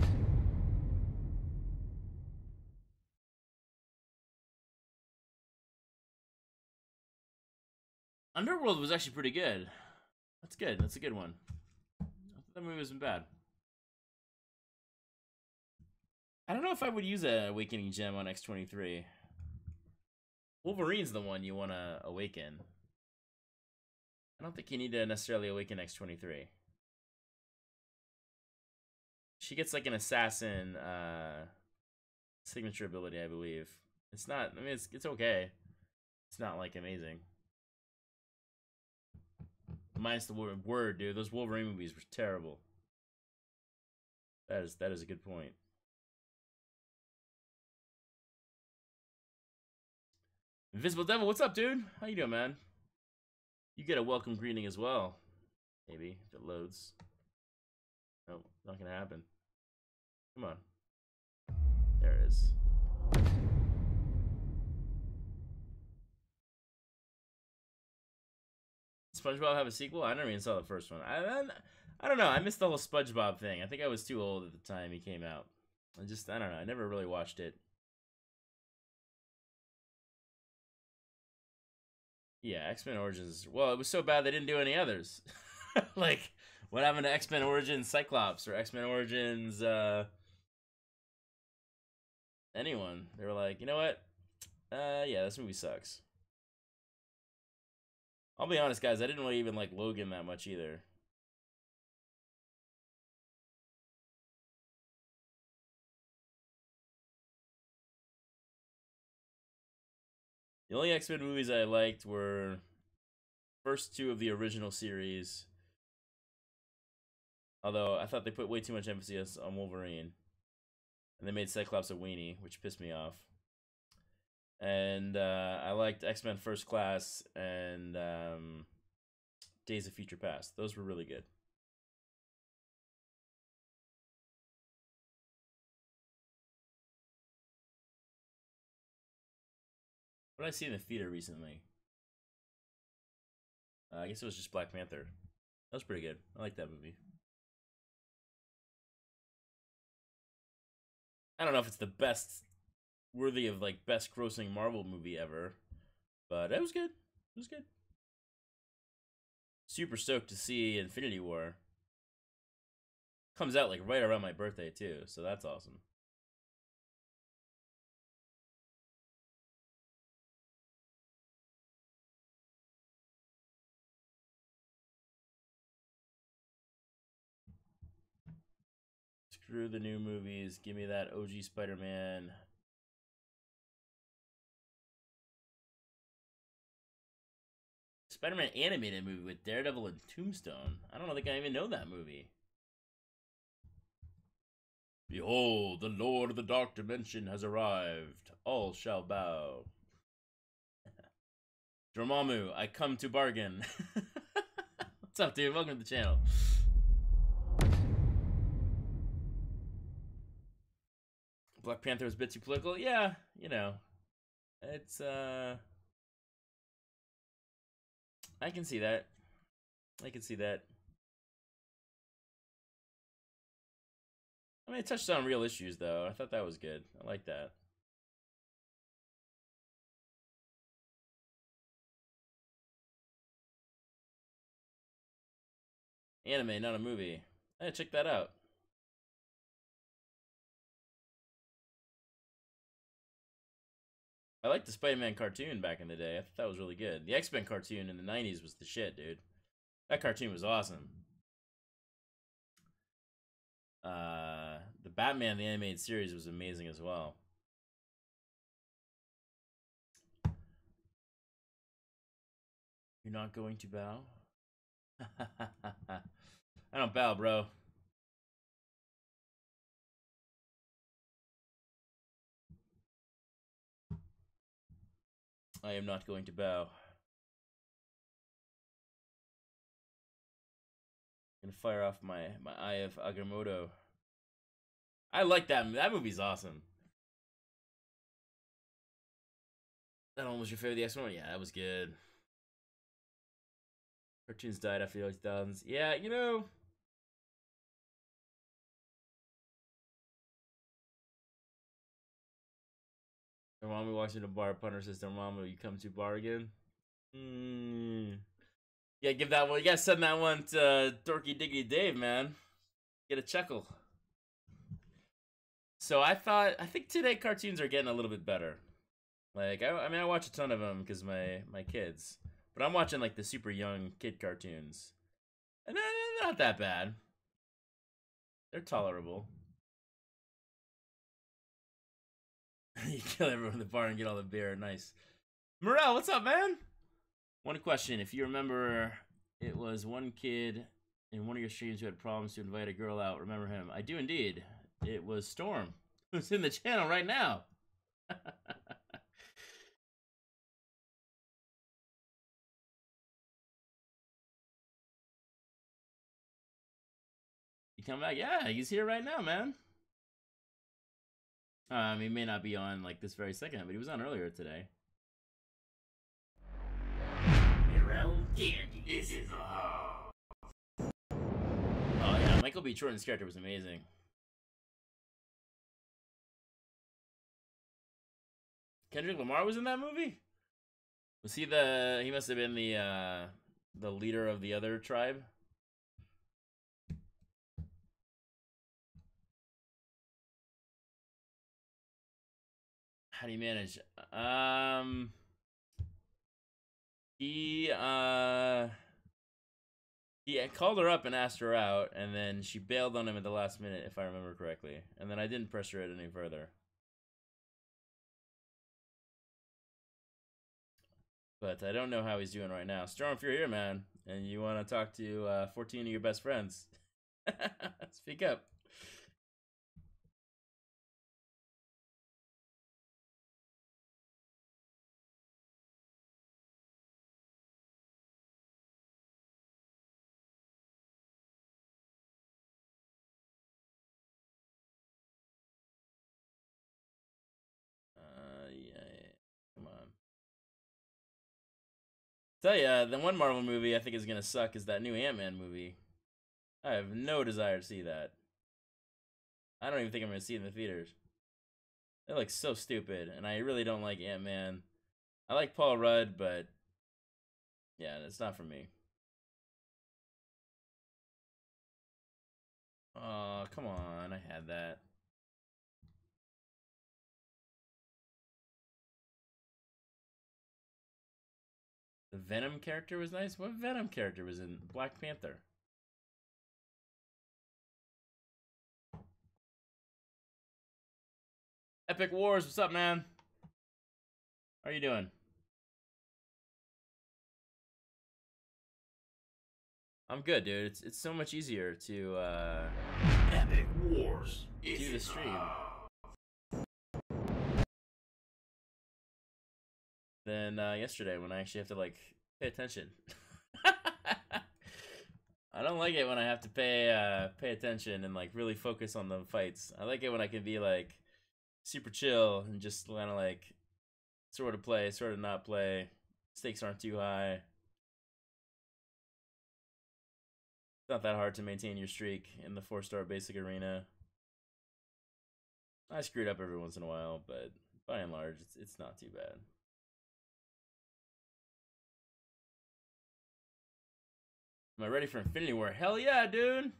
Underworld was actually pretty good. That's good. That's a good one. I thought that movie wasn't bad. I don't know if I would use a Awakening Gem on X-23. Wolverine's the one you want to awaken. I don't think you need to necessarily awaken X-23. She gets like an assassin signature ability, I believe. It's not, I mean, it's okay. It's not like amazing. Minus the word, dude. Those Wolverine movies were terrible. That is a good point. Invisible Devil, what's up, dude? How you doing, man? You get a welcome greeting as well. Maybe, if it loads. Nope, not gonna happen. Come on. There it is. SpongeBob have a sequel? I never even saw the first one. I don't know. I missed the whole SpongeBob thing. I think I was too old at the time he came out. I don't know. I never really watched it. Yeah, X-Men Origins. Well, it was so bad they didn't do any others. Like, what happened to X-Men Origins Cyclops or X-Men Origins anyone? They were like, you know what? Yeah, this movie sucks. I'll be honest, guys. I didn't really even like Logan that much either. The only X-Men movies I liked were first two of the original series. Although I thought they put way too much emphasis on Wolverine. And they made Cyclops a weenie, which pissed me off. And I liked X-Men First Class and Days of Future Past. Those were really good. What did I see in the theater recently? I guess it was just Black Panther. That was pretty good. I like that movie. I don't know if it's the best, worthy of like best grossing Marvel movie ever, but it was good. It was good. Super stoked to see Infinity War. Comes out like right around my birthday too, so that's awesome. Screw the new movies. Give me that OG Spider-Man. Spider-Man animated movie with Daredevil and Tombstone. I don't think I even know that movie. Behold, the Lord of the Dark Dimension has arrived. All shall bow. Dormammu, I come to bargain. What's up, dude? Welcome to the channel. Black Panther was a bit too political. Yeah, you know. It's, I can see that. I can see that. I mean, it touched on real issues, though. I thought that was good. I like that. Anime, not a movie. Hey, check that out. I liked the Spider-Man cartoon back in the day. I thought that was really good. The X-Men cartoon in the 90s was the shit, dude. That cartoon was awesome. The Batman, the animated series, was amazing as well. You're not going to bow? I don't bow, bro. I am not going to bow. I'm gonna fire off my Eye of Agamotto. I like that. That movie's awesome. That one was your favorite, the X-Men? Yeah, that was good. Cartoons died after the early 2000s. Yeah, you know. Their mom walks into a bar, punter says, their mom, will you come to bar again? Yeah, give that one. You gotta send that one to Dorky Diggity Dave, man. Get a chuckle. So I think today cartoons are getting a little bit better. Like I mean, I watch a ton of them because my kids, but I'm watching like the super young kid cartoons, and they're not that bad. They're tolerable. You kill everyone in the bar and get all the beer. Nice. Morel, what's up, man? One question. If you remember, it was one kid in one of your streams who had problems to invite a girl out. Remember him? I do indeed. It was Storm, who's in the channel right now. You come back? Yeah, he's here right now, man. He may not be on like this very second, but he was on earlier today. This is oh yeah, Michael B. Jordan's character was amazing. Kendrick Lamar was in that movie? Was he the? He must have been the leader of the other tribe. How do you manage? He called her up and asked her out, and then she bailed on him at the last minute, if I remember correctly. And then I didn't pressure it any further. But I don't know how he's doing right now. Storm, if you're here, man, and you want to talk to 14 of your best friends, speak up. Yeah, come on. Tell ya, the one Marvel movie I think is gonna suck is that new Ant-Man movie. I have no desire to see that. I don't even think I'm gonna see it in the theaters. It looks so stupid, and I really don't like Ant-Man. I like Paul Rudd, but yeah, it's not for me. Oh, come on, I had that. The Venom character was nice. What Venom character was in Black Panther? Epic Wars, what's up, man? How are you doing? I'm good, dude. It's so much easier to Epic Wars do the stream than yesterday when I actually have to like pay attention. I don't like it when I have to pay attention and like really focus on the fights. I like it when I can be like super chill and just kind of like sort of play, sort of not play. Stakes aren't too high. It's not that hard to maintain your streak in the 4-star basic arena. I screwed up every once in a while, but by and large, it's not too bad. Am I ready for Infinity War? Hell yeah, dude!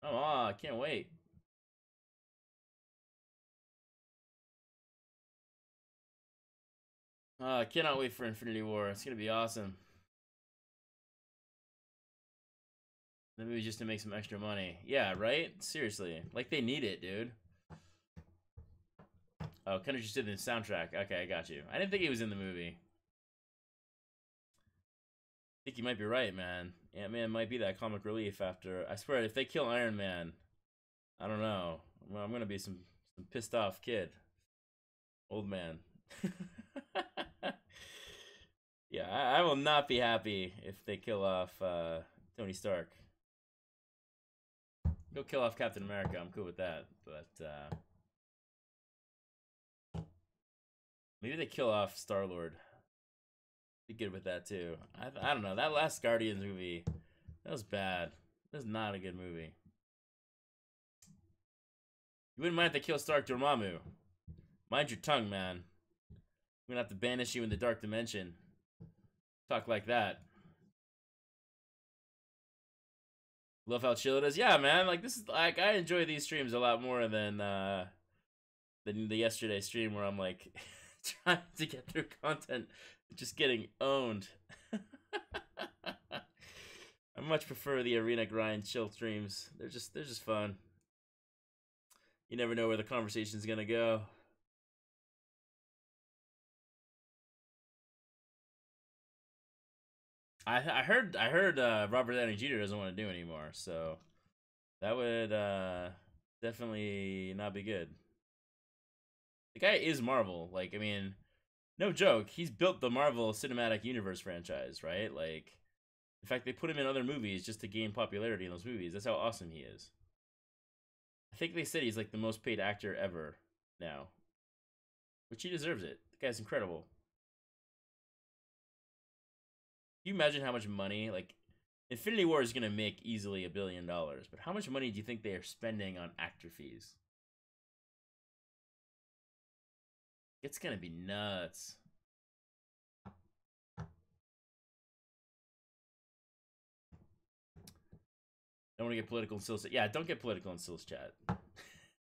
Oh, I can't wait. I cannot wait for Infinity War. It's gonna be awesome. Maybe just to make some extra money. Yeah, right? Seriously. Like they need it, dude. Oh, Kendrick just did the soundtrack. Okay, I got you. I didn't think he was in the movie. I think you might be right, man. Ant-Man might be that comic relief after... I swear, if they kill Iron Man, I don't know. Well, I'm gonna be some pissed off kid. Old man. Yeah, I will not be happy if they kill off Tony Stark. Go kill off Captain America. I'm cool with that. But maybe they kill off Star-Lord. Be good with that too. I don't know. That last Guardians movie, that was bad. That was not a good movie. You wouldn't mind if they kill Stark Dormammu. Mind your tongue, man. I'm gonna have to banish you in the dark dimension. Talk like that. Love how chill it is. Yeah, man. Like this is like I enjoy these streams a lot more than the yesterday stream where I'm like trying to get through content, just getting owned. I much prefer the arena grind chill streams. They're just fun. You never know where the conversation's gonna go. I heard Robert Downey Jr. doesn't want to do anymore, so that would definitely not be good. The guy is Marvel. Like, I mean, no joke. He's built the Marvel Cinematic Universe franchise, right? Like, in fact, they put him in other movies just to gain popularity in those movies. That's how awesome he is. I think they said he's like the most paid actor ever now, which he deserves it. The guy's incredible. Can you imagine how much money, like, Infinity War is gonna make easily $1 billion, but how much money do you think they are spending on actor fees? It's gonna be nuts. Don't want to get political in Sil's chat. Yeah, don't get political in Sil's chat.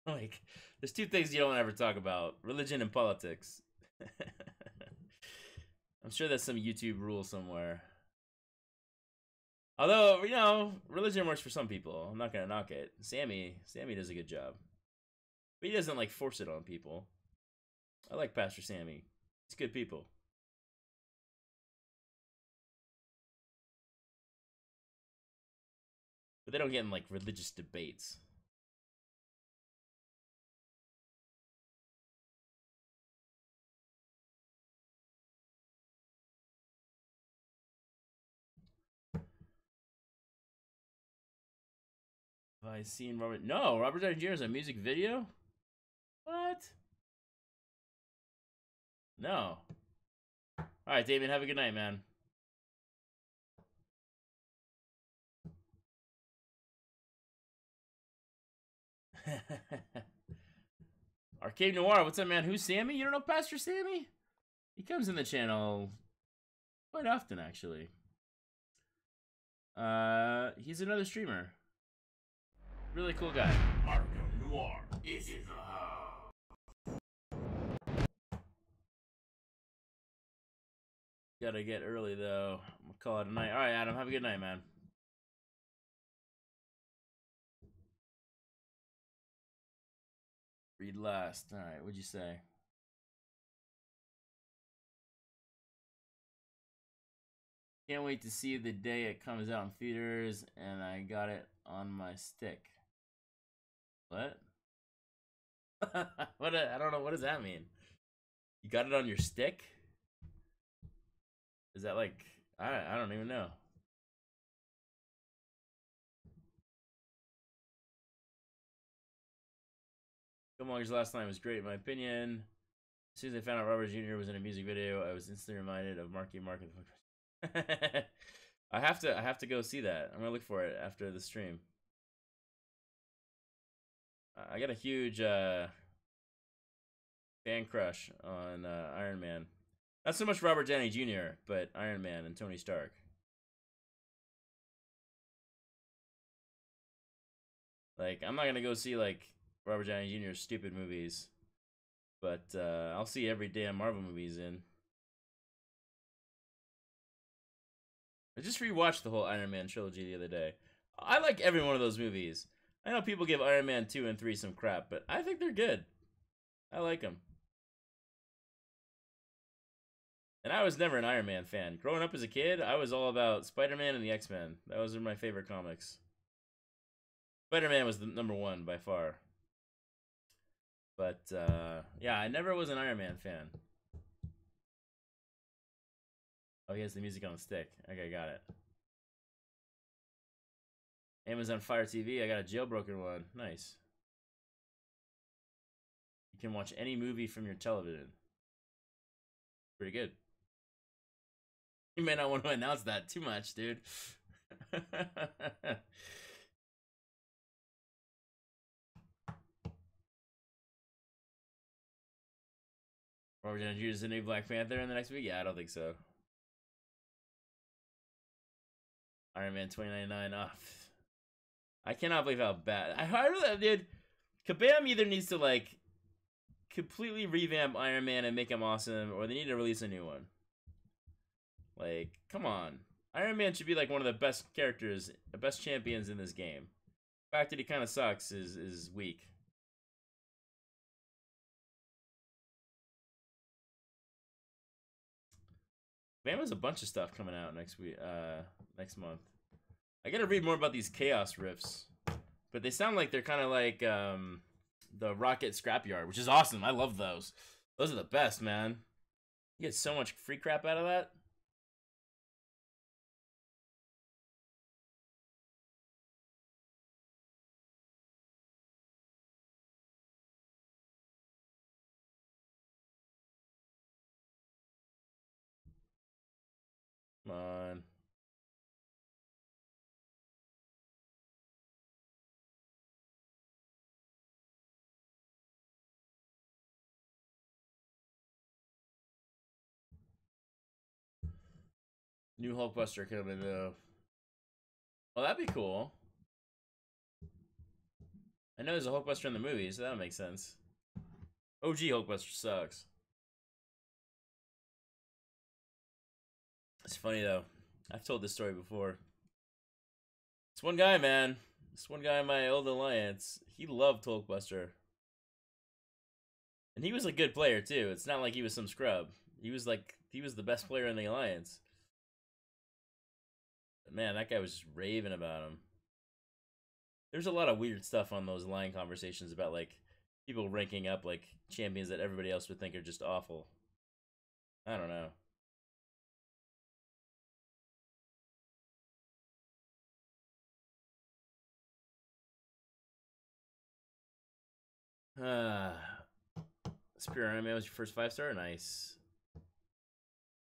Like, there's two things you don't ever talk about: religion and politics. I'm sure that's some YouTube rule somewhere. Although, you know, religion works for some people. I'm not gonna knock it. Sammy does a good job, but he doesn't like force it on people. I like Pastor Sammy. He's good people. But they don't get in like religious debates. Have I seen Robert? No, Robert Downey Jr. is a music video? What? No. Alright, Damien, have a good night, man. Arcade Noir, what's up, man? Who's Sammy? You don't know Pastor Sammy? He comes in the channel quite often, actually. He's another streamer. Really cool guy. Arkham Noir is in the house. Gotta get early, though. I'm gonna call it a night. Alright, Adam, have a good night, man. Read last. Alright, what'd you say? Can't wait to see the day it comes out in theaters and I got it on my stick. What? What? I don't know. What does that mean? You got it on your stick? Is that like... I don't even know. Killmonger's last line was great in my opinion. As soon as I found out Robert Jr. was in a music video, I was instantly reminded of Marky Mark. I have to go see that. I'm gonna look for it after the stream. I got a huge fan crush on Iron Man. Not so much Robert Downey Jr., but Iron Man and Tony Stark. Like, I'm not gonna go see like Robert Downey Jr.'s stupid movies, but I'll see every damn Marvel movie he's in. I just rewatched the whole Iron Man trilogy the other day. I like every one of those movies. I know people give Iron Man 2 and 3 some crap, but I think they're good. I like them. And I was never an Iron Man fan. Growing up as a kid, I was all about Spider-Man and the X-Men. Those are my favorite comics. Spider-Man was the #1 by far. But, yeah, I never was an Iron Man fan. Oh, he has the music on the stick. Okay, got it. Amazon Fire TV, I got a jailbroken one. Nice. You can watch any movie from your television. Pretty good. You may not want to announce that too much, dude. Robert Downey Jr. is the new Black Panther in the next week? Yeah, I don't think so. Iron Man 2099. Oh, I cannot believe how bad. I really, dude. Kabam either needs to like completely revamp Iron Man and make him awesome, or they need to release a new one. Like, come on. Iron Man should be like one of the best characters, the best champions in this game. The fact that he kind of sucks is weak. Man, there's a bunch of stuff coming out next week, next month. I gotta read more about these Chaos Rifts, but they sound like they're kind of like the Rocket Scrapyard, which is awesome. I love those. Those are the best, man. You get so much free crap out of that. Come on. New Hulkbuster coming though. Well, that'd be cool. I know there's a Hulkbuster in the movie, so that makes sense. OG Hulkbuster sucks. It's funny though. I've told this story before. This one guy, man. This one guy in my old alliance. He loved Hulkbuster. And he was a good player too. It's not like he was some scrub. He was the best player in the alliance. But man, that guy was just raving about him. There's a lot of weird stuff on those line conversations about like people ranking up like champions that everybody else would think are just awful. I don't know. Superior Iron Man was your first 5-star? Nice.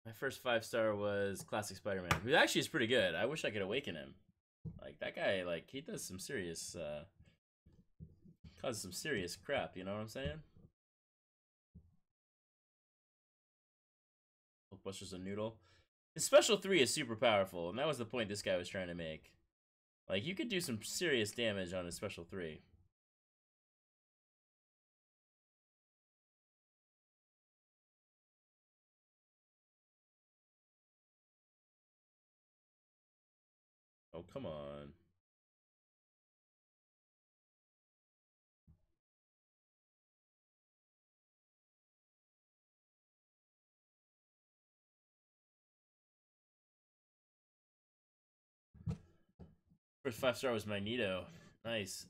My first 5-star was Classic Spider-Man, who actually is pretty good. I wish I could awaken him. Like, that guy, like, he does some serious, causes some serious crap, you know what I'm saying? Hulkbuster's a noodle. His Special 3 is super powerful, and that was the point this guy was trying to make. Like, you could do some serious damage on his Special 3. Oh, come on. First 5-star was Magneto. Nice.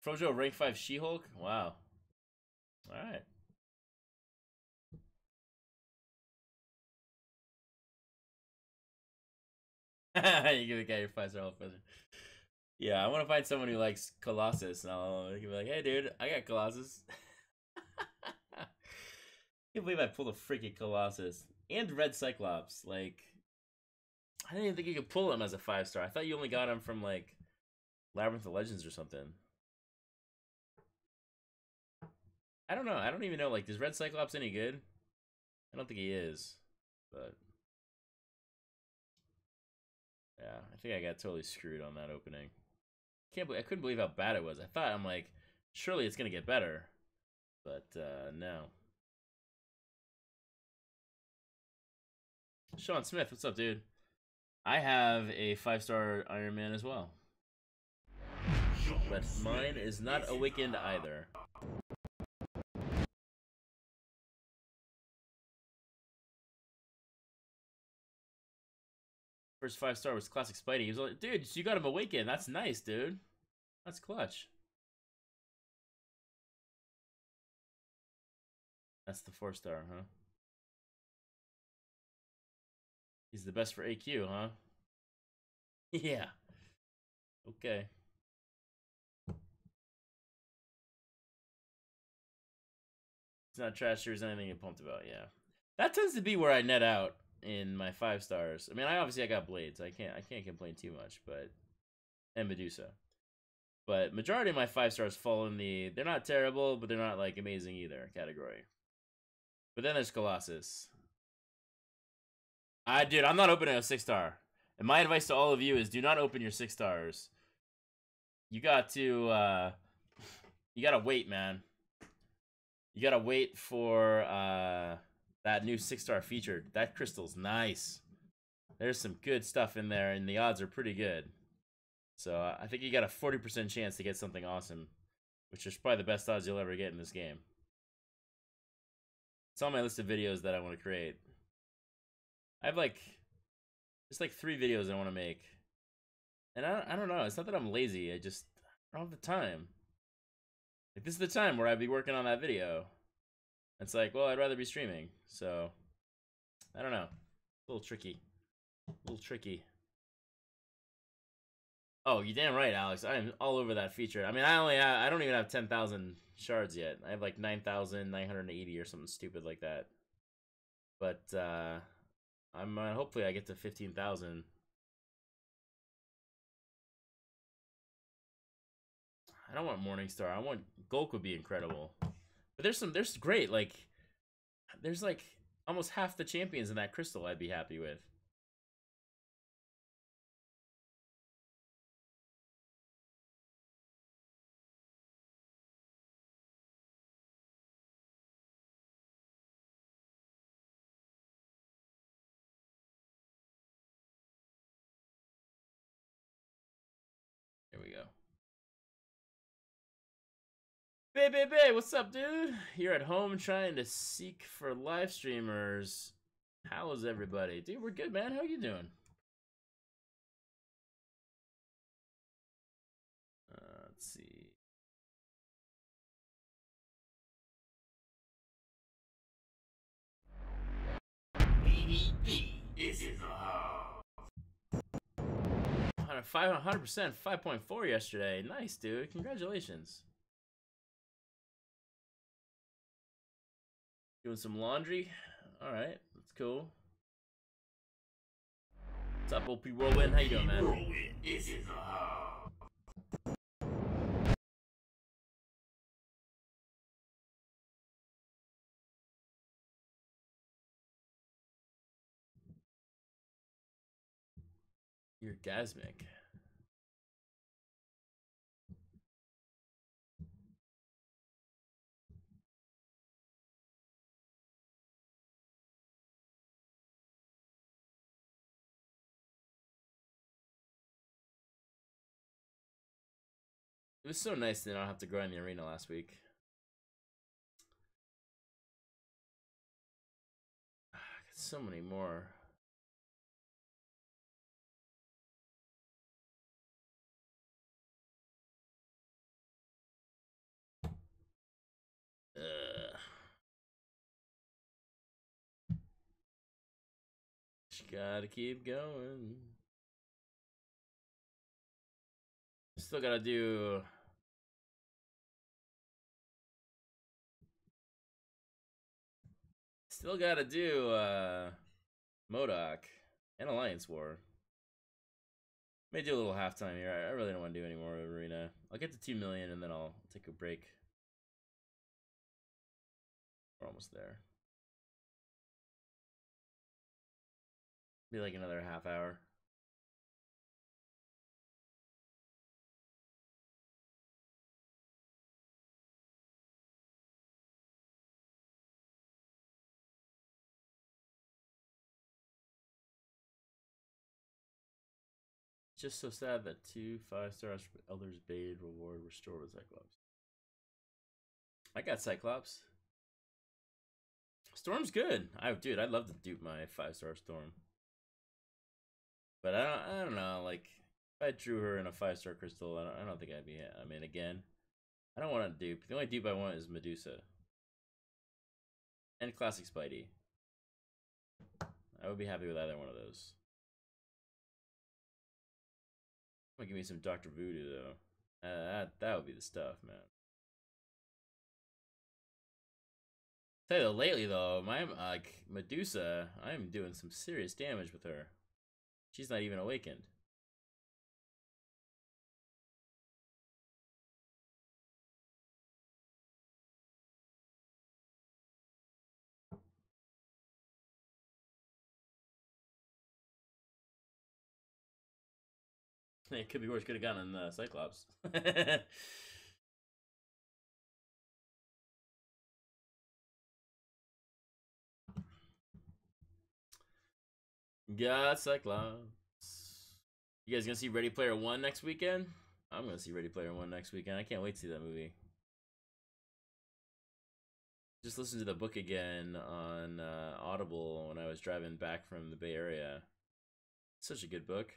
Frojo, rank 5 She-Hulk? Wow. Alright. You give a guy your 5-star Hulkbuster. Yeah, I want to find someone who likes Colossus, and I'll be like, hey, dude, I got Colossus. I can't believe I pulled a freaking Colossus. And Red Cyclops. Like, I didn't even think you could pull him as a 5-star. I thought you only got him from, like, Labyrinth of Legends or something. I don't know. I don't even know. Like, is Red Cyclops any good? I don't think he is. But yeah, I think I got totally screwed on that opening. I couldn't believe how bad it was. I'm like, surely it's gonna get better. But no. Sean Smith, what's up, dude? I have a 5-star Iron Man as well. But mine is not awakened either. First 5-star was Classic Spidey. He was like, dude, so you got him awakened. That's nice, dude. That's clutch. That's the 4-star, huh? He's the best for AQ, huh? Yeah. Okay. It's not trash. There's anything you're pumped about, yeah. That tends to be where I net out in my 5-stars. I mean, I got Blades. I can't complain too much, but and Medusa. But majority of my 5-stars fall in the they're not terrible, but they're not like amazing either category. But then there's Colossus. Dude, I'm not opening a 6-star. And my advice to all of you is do not open your 6-stars. You got to, you gotta wait, man. You gotta wait for, that new 6-star feature. That crystal's nice. There's some good stuff in there, and the odds are pretty good. So, I think you got a 40% chance to get something awesome, which is probably the best odds you'll ever get in this game. It's on my list of videos that I want to create. I have just like 3 videos I want to make. And I don't know, it's not that I'm lazy, I don't have the time. Like, this is the time where I'd be working on that video. It's like, well, I'd rather be streaming. So, I don't know. A little tricky. A little tricky. Oh, you're damn right, Alex. I am all over that feature. I mean, I don't even have 10,000 shards yet. I have like 9,980 or something stupid like that. But, I'm hopefully I get to 15,000. I don't want Morningstar. I want Gulk would be incredible. But there's great, like, there's like almost half the champions in that crystal I'd be happy with. Here we go. Baby, what's up, dude? You're at home trying to seek for live streamers. How is everybody? Dude, we're good, man. How you doing? Let's see. BDB is in the house. 100%, 5.4 yesterday. Nice, dude. Congratulations. Doing some laundry. All right, that's cool. What's up, OP Whirlwind? How you doing, man? Whirlwind is in the house. You're gasmic. It was so nice to not have to grind the arena last week. I got so many more. Just gotta keep going. Still gotta do. Still gotta do MODOK and Alliance War. May do a little halftime here. I really don't want to do any more arena. I'll get to 2 million and then I'll take a break. We're almost there. Be like another half hour. Just so sad that 2 5-stars for Elder's Bade reward restore with Cyclops. I got Cyclops. Storm's good. Dude, I'd love to dupe my 5-star Storm. But I don't know. Like, if I drew her in a 5-star crystal, I don't think I'd be. I mean, again, I don't want to dupe. The only dupe I want is Medusa and Classic Spidey. I would be happy with either one of those. Might give me some Dr. Voodoo though. That would be the stuff, man. Tell you though, lately though, my like Medusa, I'm doing some serious damage with her. She's not even awakened. It could be worse. Could have gotten Cyclops. Got Cyclops. You guys gonna see Ready Player One next weekend? I'm gonna see Ready Player One next weekend. I can't wait to see that movie. Just listened to the book again on Audible when I was driving back from the Bay Area. Such a good book.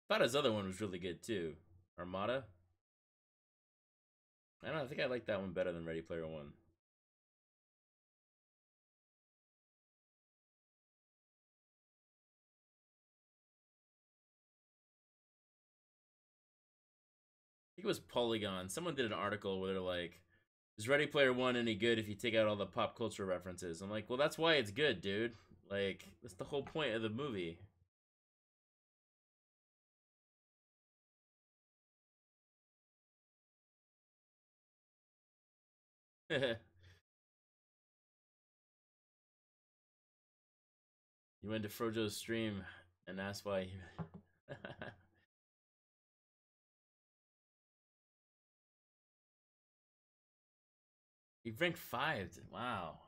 Thought his other one was really good too. Armada. I don't know. I think I like that one better than Ready Player One. I think it was Polygon. Someone did an article where they're like, "Is Ready Player One any good if you take out all the pop culture references?" I'm like, "Well, that's why it's good, dude. Like, that's the whole point of the movie." You went to Frojo's stream and asked why he... He ranked 5. Wow.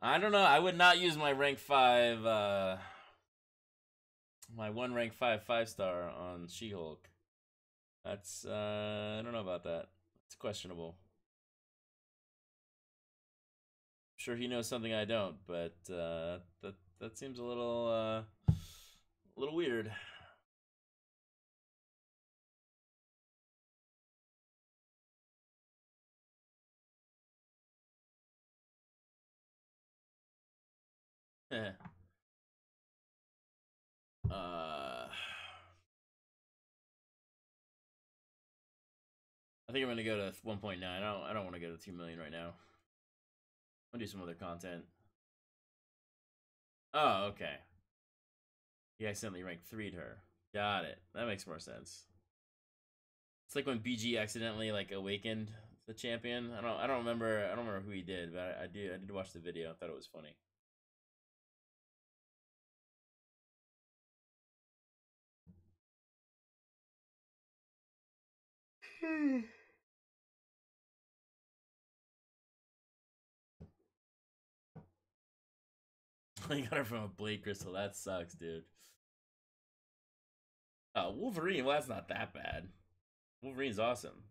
I don't know. I would not use my rank 5, my one rank 5 5-star on She-Hulk. That's, I don't know about that. It's questionable. I'm sure he knows something I don't, but that seems a little weird. I think I'm gonna go to 1.9. I don't want to go to 2 million right now. I'll do some other content. Oh, okay. He accidentally ranked 3'd her. Got it. That makes more sense. It's like when BG accidentally like awakened the champion. I don't remember who he did, but I did watch the video. I thought it was funny. I got her from a blade crystal. That sucks, dude. Wolverine. Well, that's not that bad. Wolverine's awesome.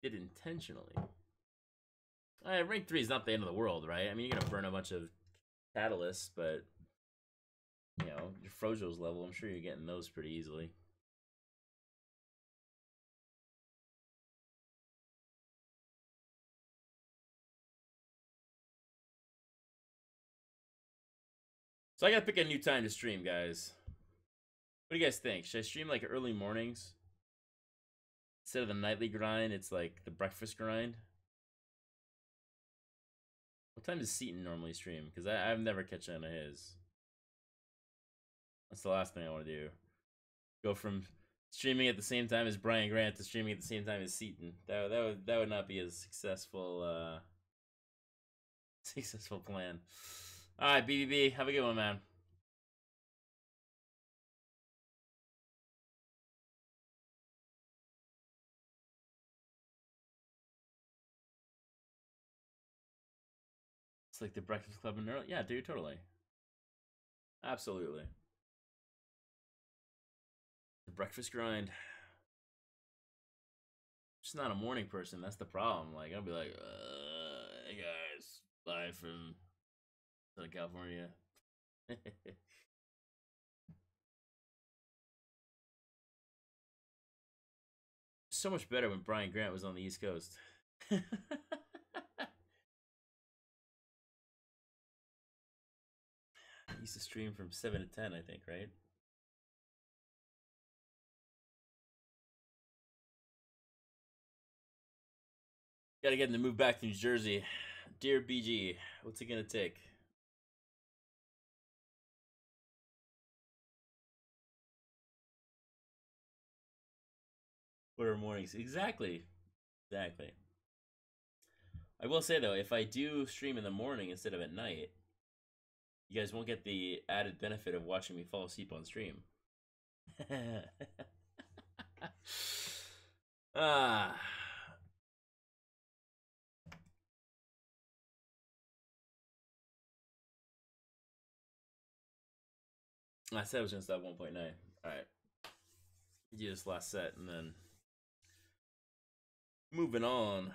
Did intentionally. Rank 3 is not the end of the world, right? I mean, you're gonna burn a bunch of catalysts, but you know, your Frojo's level, I'm sure you're getting those pretty easily. So I gotta pick a new time to stream, guys. What do you guys think? Should I stream like early mornings? Instead of the nightly grind, it's like the breakfast grind. What time does Seaton normally stream? Because I've never catch on to his. That's the last thing I want to do. Go from streaming at the same time as Brian Grant to streaming at the same time as Seaton. That would not be a successful successful plan. All right, BBB, have a good one, man. It's like the Breakfast Club in early. Yeah, dude, totally. Absolutely. The breakfast grind. Just not a morning person. That's the problem. Like, I'll be like, hey guys, live from Southern California. so much better when Brian Grant was on the East Coast. I used to stream from 7 to 10, I think, right? Gotta get him to move back to New Jersey. Dear BG, what's it gonna take? What are mornings? Exactly. Exactly. I will say though, if I do stream in the morning instead of at night, you guys won't get the added benefit of watching me fall asleep on stream. Ah. I said I was gonna stop 1.9. Alright. Do this last set and then moving on.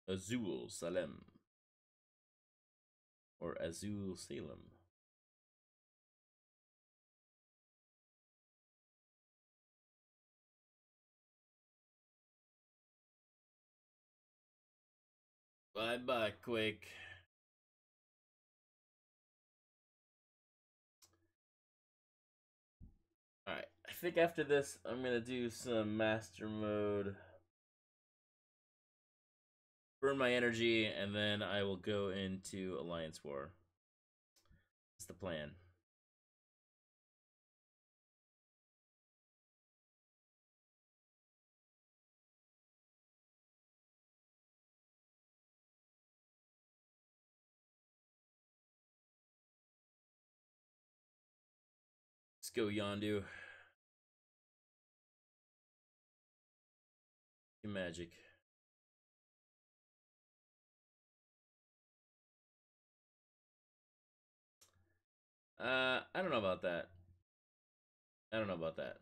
Azul Salem. Or Azul Salem. Bye bye, Quake. Alright, I think after this, I'm gonna do some Master Mode. Burn my energy, and then I will go into Alliance War. That's the plan. Let's go, Yondu. Magic. I don't know about that. I don't know about that.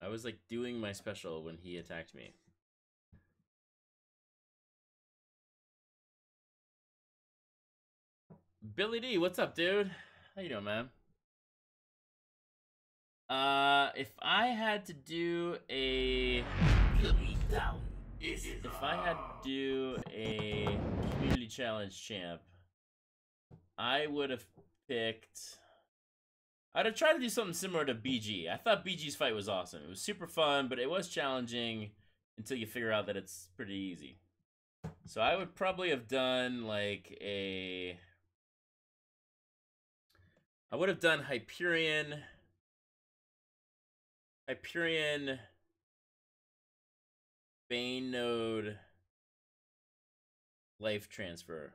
I was like doing my special when he attacked me. Billy D, what's up, dude? How you doing, man? If I had to do a community challenge champ, I would have picked. I'd have tried to do something similar to BG. I thought BG's fight was awesome. It was super fun, but it was challenging until you figure out that it's pretty easy. So I would probably have done like a. I would have done Hyperion, Bane Node, Life Transfer.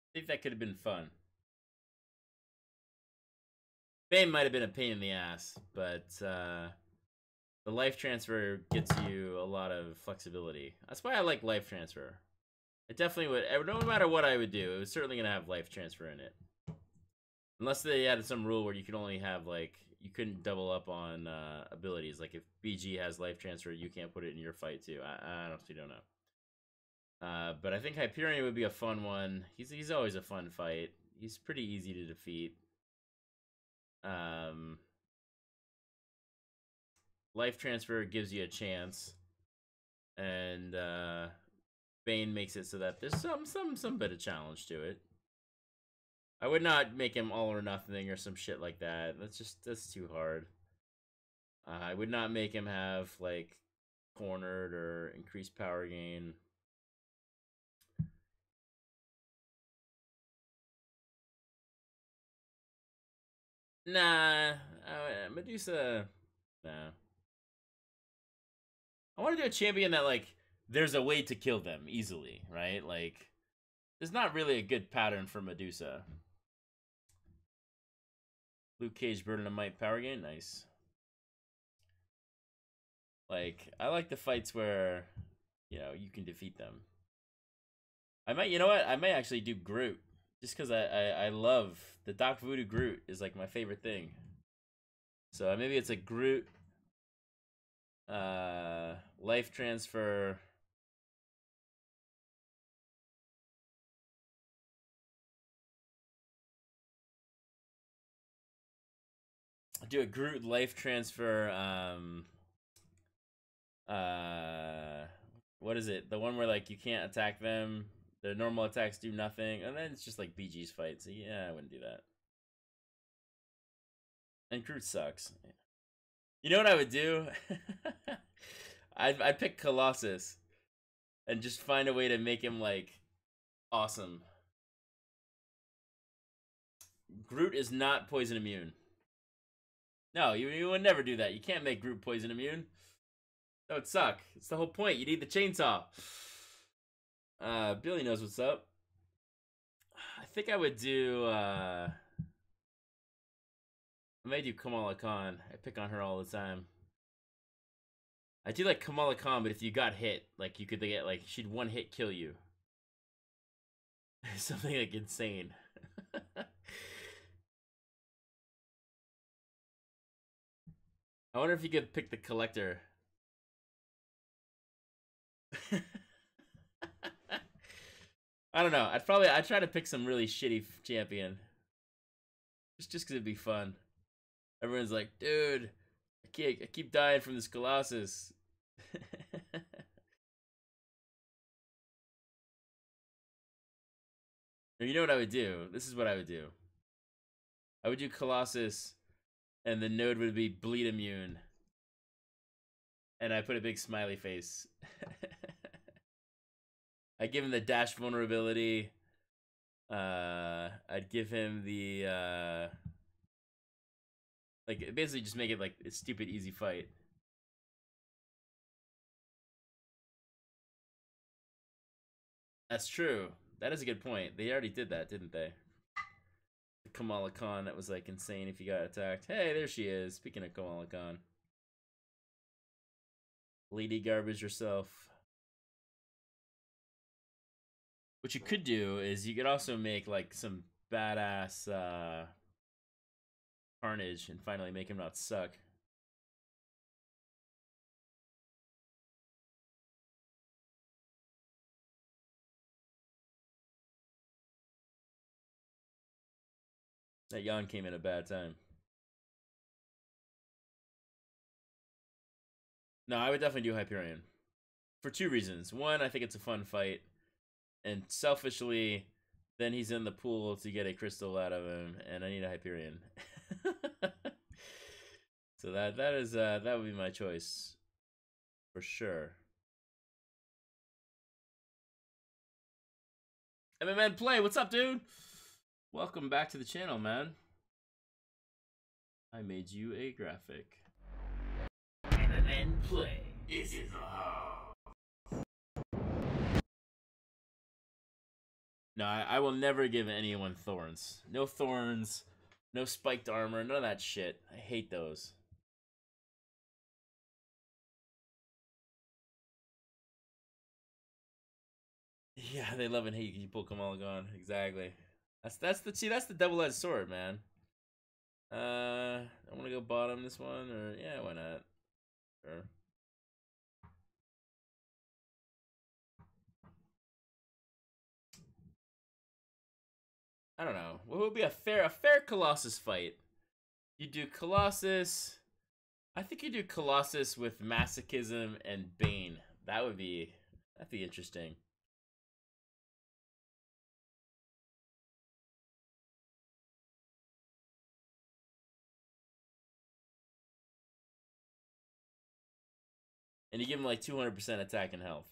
I think that could have been fun. Bane might have been a pain in the ass, but the Life Transfer gets you a lot of flexibility. That's why I like Life Transfer. It definitely would. No matter what I would do, it was certainly going to have Life Transfer in it. Unless they added some rule where you could only have, like, you couldn't double up on abilities. Like, if BG has Life Transfer, you can't put it in your fight, too. I honestly don't know. But I think Hyperion would be a fun one. He's always a fun fight. He's pretty easy to defeat. Life Transfer gives you a chance. And Bane makes it so that there's some bit of challenge to it. I would not make him all or nothing or some shit like that. That's too hard. I would not make him have like cornered or increased power gain. Nah, Medusa. Nah. I want to do a champion that like there's a way to kill them easily, right? Like there's not really a good pattern for Medusa. Luke Cage, Burden of Might, power gain, nice. Like I like the fights where you know you can defeat them. I might, you know what? I might actually do Groot just because I love the Doc Voodoo Groot is like my favorite thing. So maybe it's a Groot, Life Transfer. Do a Groot life transfer. What is it? The one where like you can't attack them. Their normal attacks do nothing, and then it's just like BG's fight. So yeah, I wouldn't do that. And Groot sucks. You know what I would do? I'd pick Colossus and just find a way to make him like awesome. Groot is not poison immune. No, you would never do that. You can't make Groot poison immune. That would suck. It's the whole point. You need the chainsaw. Billy knows what's up. I think I would do I may do Kamala Khan. I pick on her all the time. I do like Kamala Khan, but if you got hit, like you could get like she'd one hit kill you. Something like insane. I wonder if you could pick the collector. I don't know. I'd try to pick some really shitty champion. Just because it'd be fun. Everyone's like, dude, I keep dying from this Colossus. Or you know what I would do? This is what I would do. I would do Colossus, and the node would be bleed immune. And I put a big smiley face. I'd give him the dash vulnerability. I'd give him the like basically just make it like a stupid easy fight. That's true. That is a good point. They already did that, didn't they? The Kamala Khan, that was like insane if you got attacked. Hey, there she is. Speaking of Kamala Khan. Lady Garbage herself. What you could do is you could also make like some badass Carnage and finally make him not suck. That yawn came at a bad time. No, I would definitely do Hyperion. For two reasons. One, I think it's a fun fight. And selfishly, then he's in the pool to get a crystal out of him, and I need a Hyperion. So that would be my choice. For sure. MMN Play, what's up, dude? Welcome back to the channel, man. I made you a graphic. MMN Play is in the house. No, I will never give anyone thorns. No thorns, no spiked armor, none of that shit. I hate those. Yeah, they love and hate you pull Kamala Khan. Exactly. That's the double-edged sword, man. I want to go bottom this one, or yeah, why not? Sure. I don't know. What would be a fair Colossus fight? You do Colossus. I think you do Colossus with Masochism and Bane. That'd be interesting. And you give him like 200% attack and health.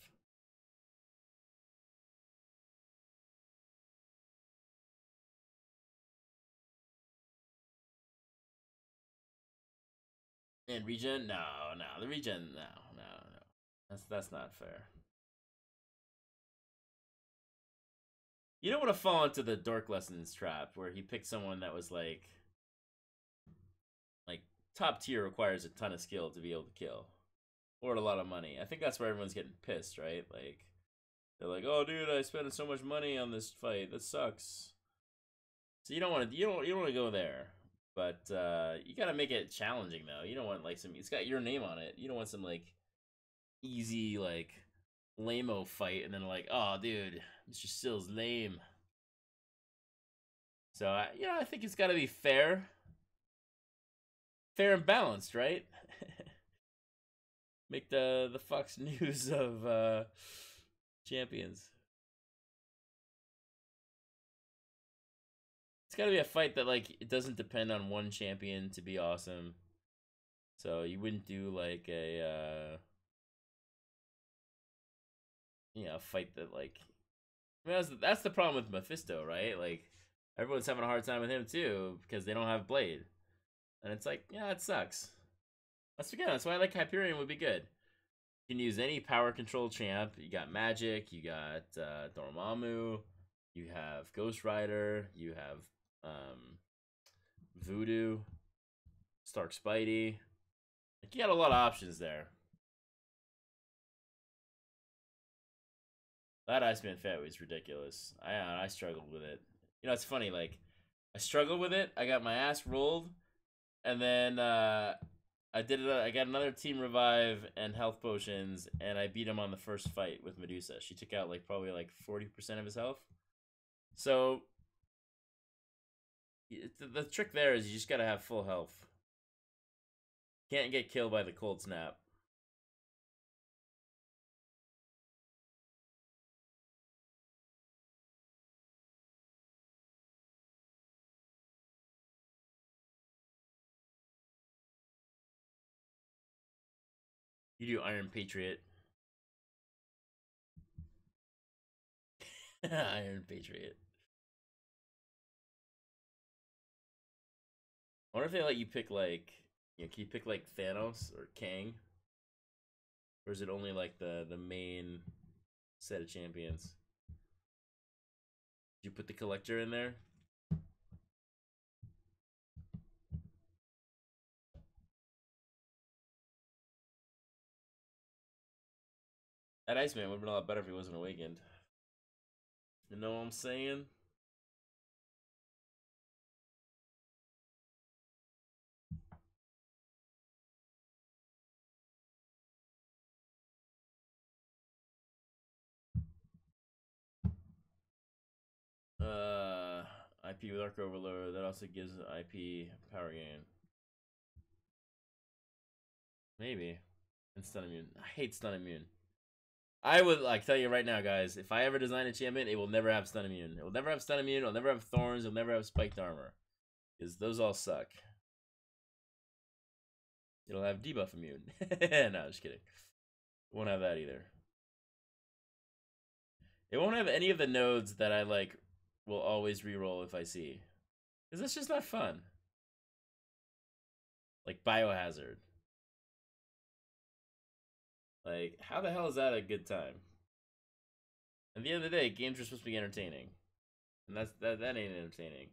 And regen? No. The regen, no. That's not fair. You don't want to fall into the Dork Lessons trap where he picked someone that was like top tier, requires a ton of skill to be able to kill. Or a lot of money. I think that's where everyone's getting pissed, right? Like, they're like, "Oh, dude, I spent so much money on this fight. That sucks." So you don't want to go there. But you gotta make it challenging though. You don't want like it's got your name on it. You don't want some like easy like lame-o fight and then like, "Oh, dude, MrSil's lame." So I think it's got to be fair. fair and balanced, right? Make the Fox News of champions. It's gotta be a fight that like it doesn't depend on one champion to be awesome. So you wouldn't do like a a fight that like I mean, that's the problem with Mephisto, right? Like everyone's having a hard time with him too because they don't have Blade, and it's like yeah, it sucks. That's why I like Hyperion would be good. You can use any power control champ. You got Magic, you got Dormammu, you have Ghost Rider, you have Voodoo, Stark Spidey. Like you got a lot of options there. That Iceman Fat was ridiculous. I struggled with it. You know, it's funny. Like I struggled with it. I got my ass rolled, and then I did it. I got another team revive and health potions, and I beat him on the first fight with Medusa. She took out like probably like 40% of his health. So the trick there is you just gotta have full health. Can't get killed by the cold snap. You do Iron Patriot. Iron Patriot. I wonder if they let you pick like, can you pick like Thanos or Kang, or is it only like the main set of champions? Did you put the collector in there? That Iceman would have been a lot better if he wasn't awakened. You know what I'm saying? IP with Arc Overload, that also gives IP power gain. Maybe. And stun immune. I hate stun immune. I would like tell you right now, guys, if I ever design a champion, it will never have stun immune. It will never have stun immune, it'll never have thorns, it'll never have spiked armor. Because those all suck. It'll have debuff immune. No, just kidding. It won't have that either. It won't have any of the nodes that I like will always reroll if I see. Because that's just not fun. Like Biohazard. Like, how the hell is that a good time? At the end of the day, games are supposed to be entertaining. And that ain't entertaining.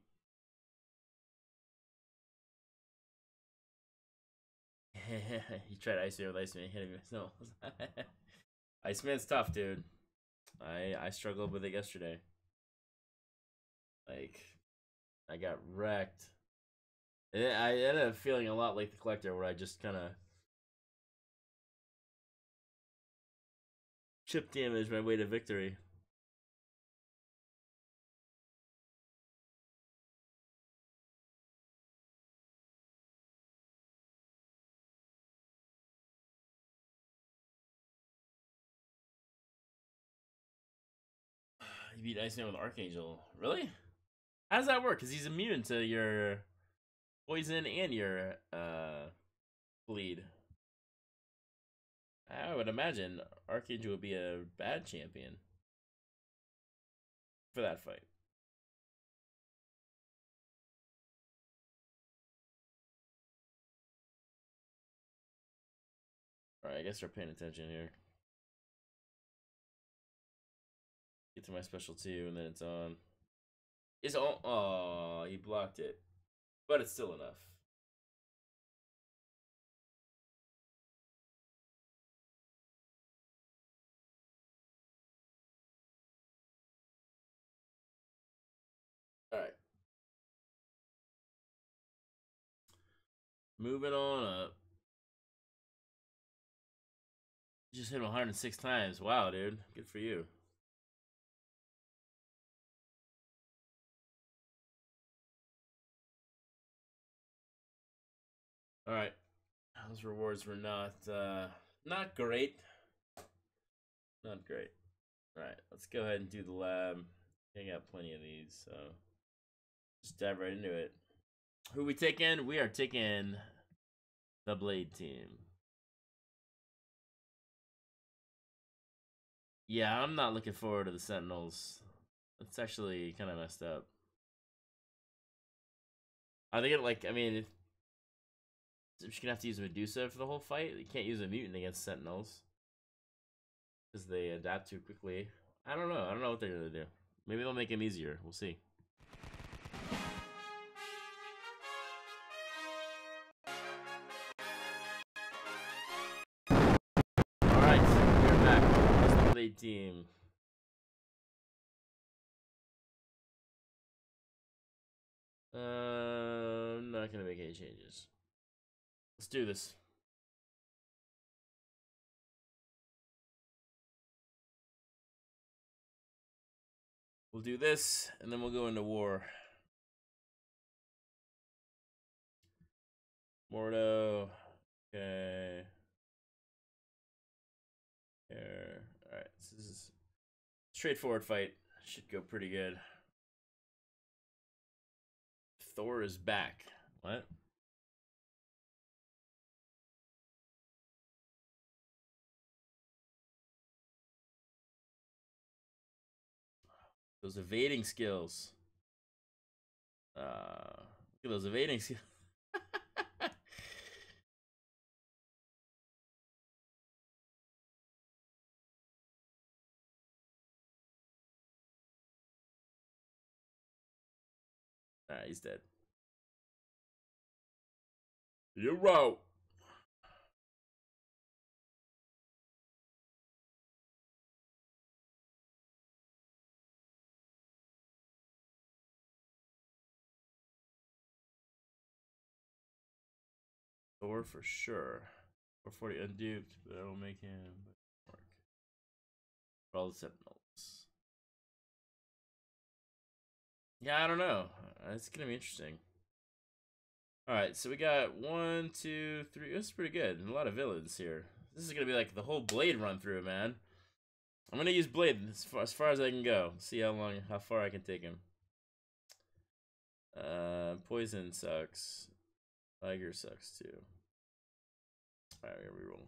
He tried Iceman with Iceman, hit him. No. Iceman's tough, dude. I struggled with it yesterday. Like, I got wrecked. I ended up feeling a lot like the collector, where I just kind of chip damage my way to victory. You beat Iceman with Archangel. Really? How does that work? Because he's immune to your poison and your bleed. I would imagine Archangel would be a bad champion for that fight. Alright, I guess we're paying attention here. Get to my special 2, and then it's on. It's on. Oh, he blocked it. But it's still enough. Alright. Moving on up. You just hit him 106 times. Wow, dude. Good for you. All right, those rewards were not great. Not great. All right, let's go ahead and do the lab. I got plenty of these, so just dive right into it. Who we taking? We are taking the Blade team. Yeah, I'm not looking forward to the Sentinels. It's actually kind of messed up. I think I mean, you're gonna have to use Medusa for the whole fight. You can't use a mutant against Sentinels because they adapt too quickly. I don't know. I don't know what they're gonna do. Maybe they'll make him easier. We'll see. All right, we're back. It's the Blade team. I'm not gonna make any changes. Let's do this. We'll do this, and then we'll go into war. Mordo. Okay. Here. Alright, so this is a straightforward fight. Should go pretty good. Thor is back. What? Those evading skills. Look at those evading skills. Alright, he's dead. You're out. Thor for sure. 440 unduped, but that'll make him work. For all the Sentinels. Yeah, I don't know. It's gonna be interesting. Alright, so we got 1, 2, 3. This is pretty good. And a lot of villains here. This is gonna be like the whole Blade run through, man. I'm gonna use Blade as far as I can go. See how far I can take him. Poison sucks. Tiger sucks too. Alright, we're gonna reroll.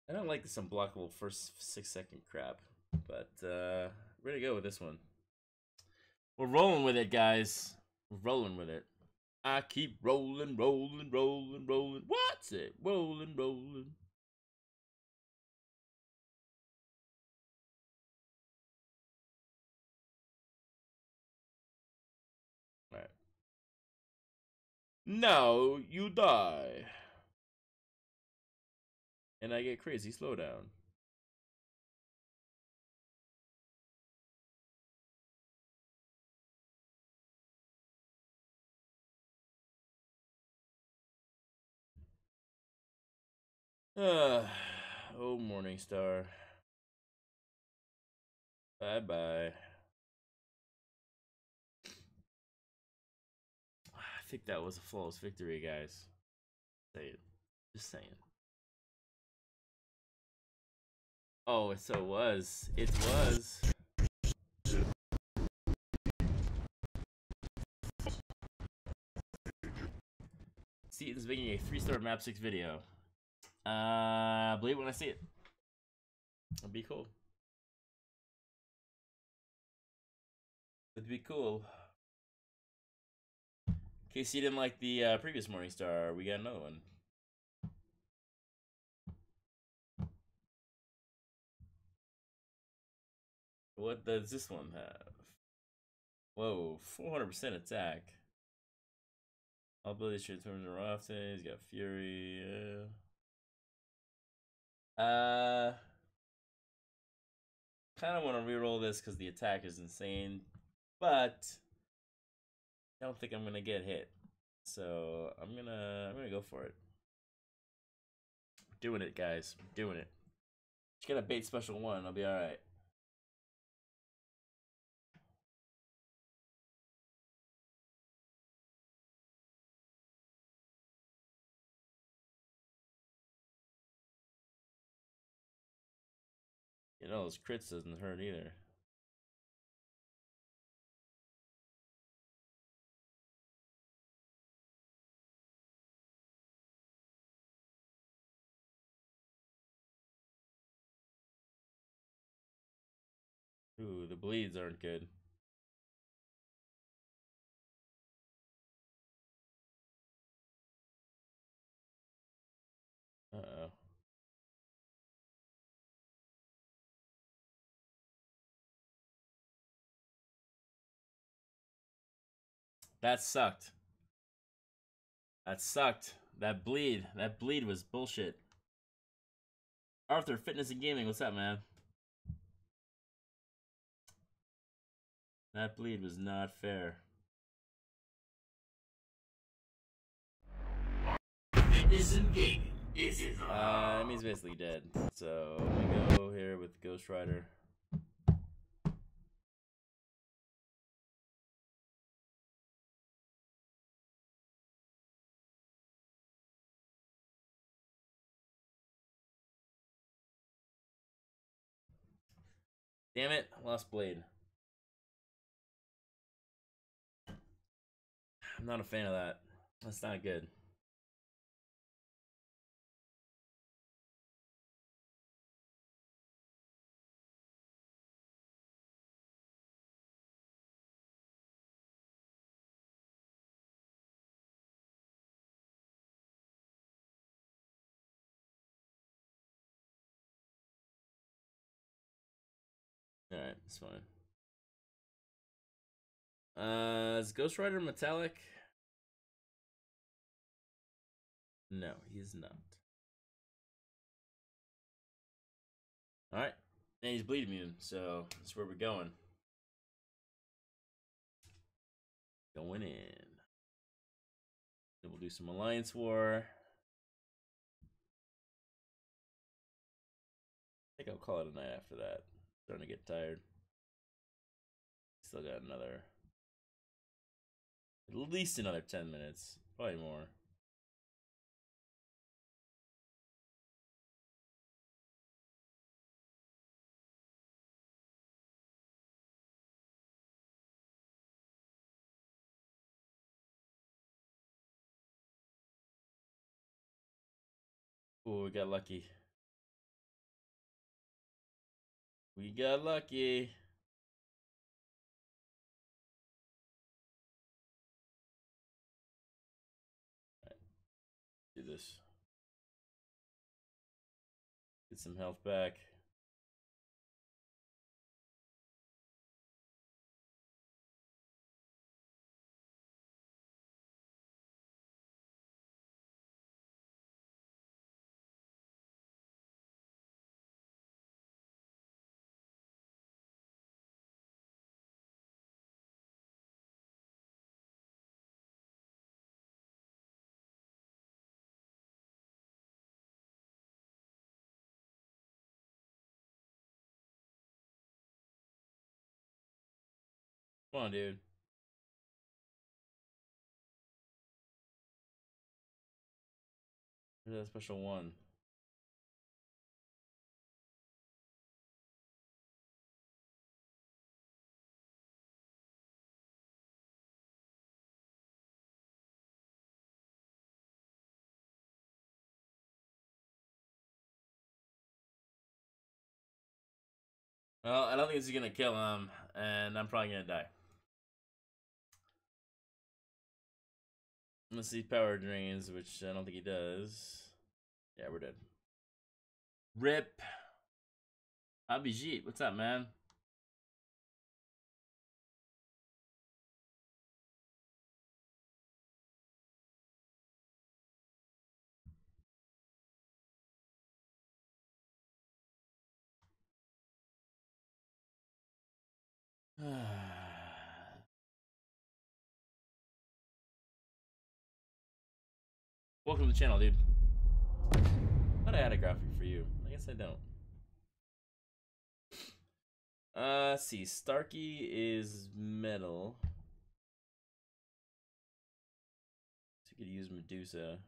I don't like this unblockable first 6-second crap, but we're gonna go with this one. We're rolling with it, guys. We're rolling with it. I keep rolling, rolling, rolling, rolling. What's it? Rolling, rolling. Alright. Now you die. And I get crazy slowdown. Oh, Morningstar. Bye-bye. I think that was a flawless victory, guys. Say it. Just saying. Oh, so it was. It was. See, this is making a 3-star map 6 video. Believe it when I see it. It'd be cool. It'd be cool. In case you didn't like the previous Morningstar, we got another one. What does this one have? Whoa, 400% attack. All abilities transform into often. He's got Fury. Kind of want to reroll this because the attack is insane, but I don't think I'm gonna get hit. So I'm gonna go for it. We're doing it, guys. We're doing it. Just gotta bait special 1. I'll be all right. You know, those crits doesn't hurt either. Ooh, the bleeds aren't good. Uh-oh. That sucked. That sucked. That bleed was bullshit. Arthur, Fitness and Gaming, what's up, man? That bleed was not fair. Fitness and gaming is in the I mean, he's basically dead. So let me go here with Ghost Rider. Damn it, lost blade. I'm not a fan of that. That's not good. Alright, it's fine. Is Ghost Rider metallic? No, he is not. Alright. And he's bleed immune, so that's where we're going. Going in. Then we'll do some Alliance War. I think I'll call it a night after that. Starting to get tired. Still got another, at least another 10 minutes. Probably more. Ooh, we got lucky. We got lucky. Right, do this. Get some health back. Come on, dude. Where's that special one? Well, I don't think this is gonna kill him, and I'm probably gonna die. Let's see power drains, which I don't think he does. Yeah, we're dead. RIP. Abhijit, what's up, man? Welcome to the channel, dude. Thought I had a graphic for you. I guess I don't. Let's see. Starkey is metal. So you could use Medusa.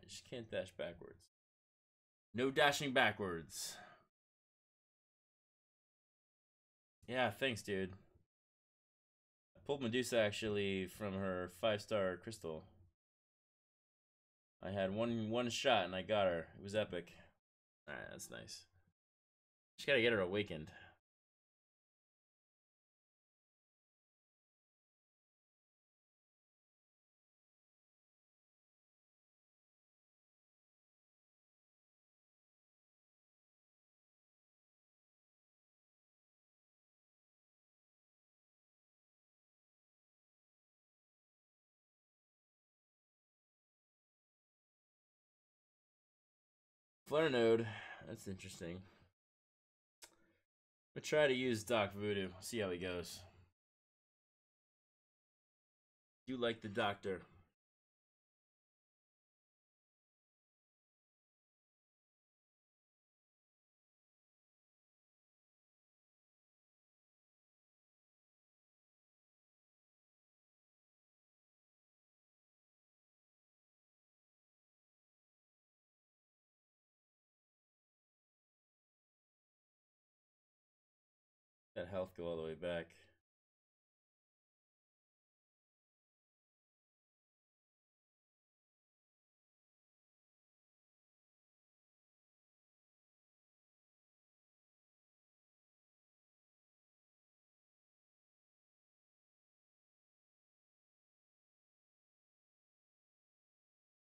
just can't dash backwards. No dashing backwards. Yeah, thanks, dude. I pulled Medusa actually from her 5-star crystal. I had one shot and I got her. It was epic. Alright, that's nice. Just gotta get her awakened. Flare node. That's interesting. We'll try to use Doc Voodoo. See how he goes. You like the doctor. That health go all the way back.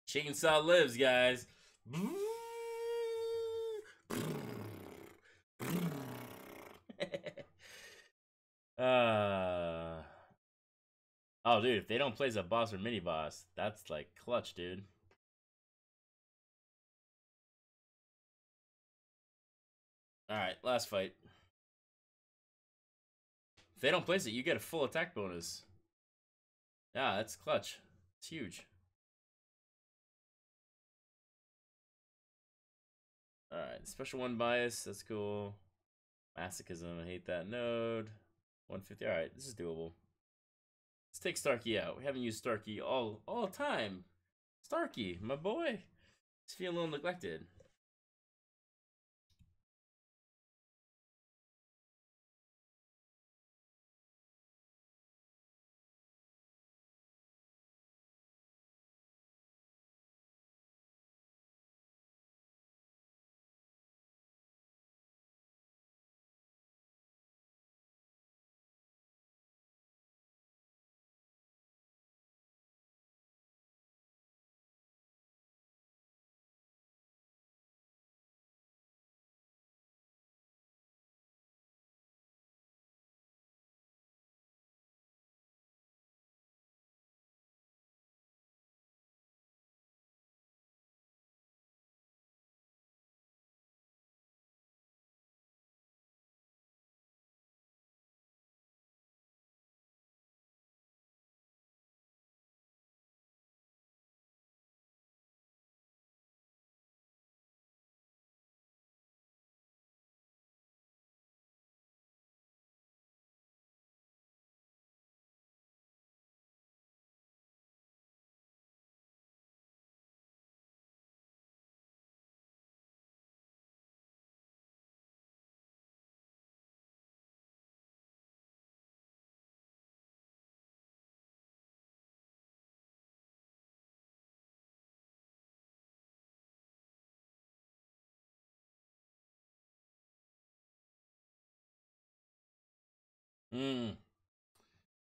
Chainsaw lives, guys. Oh, dude, if they don't place a boss or mini boss, that's like clutch, dude. Alright, last fight. If they don't place it, you get a full attack bonus. Yeah, that's clutch. It's huge. Alright, special 1 bias, that's cool. Masochism, I hate that node. 150, alright, this is doable. Let's take Starkey out. We haven't used Starkey all time. Starkey, my boy. He's feeling a little neglected.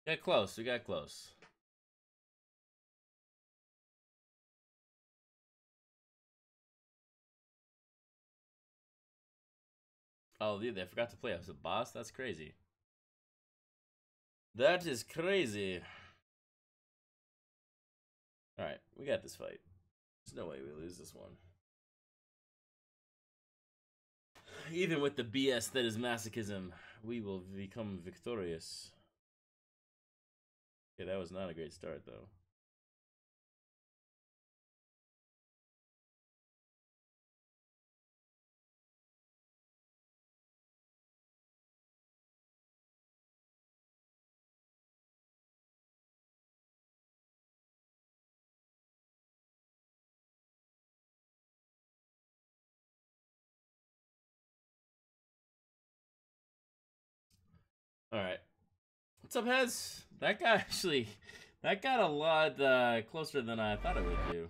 Got close, we got close. Oh, dude, I forgot to play as a boss? That's crazy. That is crazy. Alright, we got this fight. There's no way we lose this one. Even with the BS that is masochism, we will become victorious. Okay, that was not a great start, though. All right. What's up, Hez? That guy actually, that got a lot closer than I thought it would do.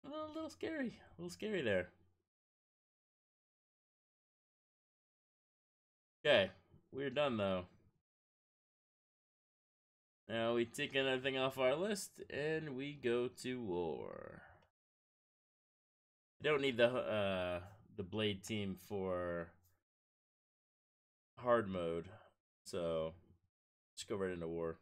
A little scary. A little scary there. Okay, we're done though. Now we take another thing off our list and we go to war. I don't need the blade team for hard mode, so let's go right into war.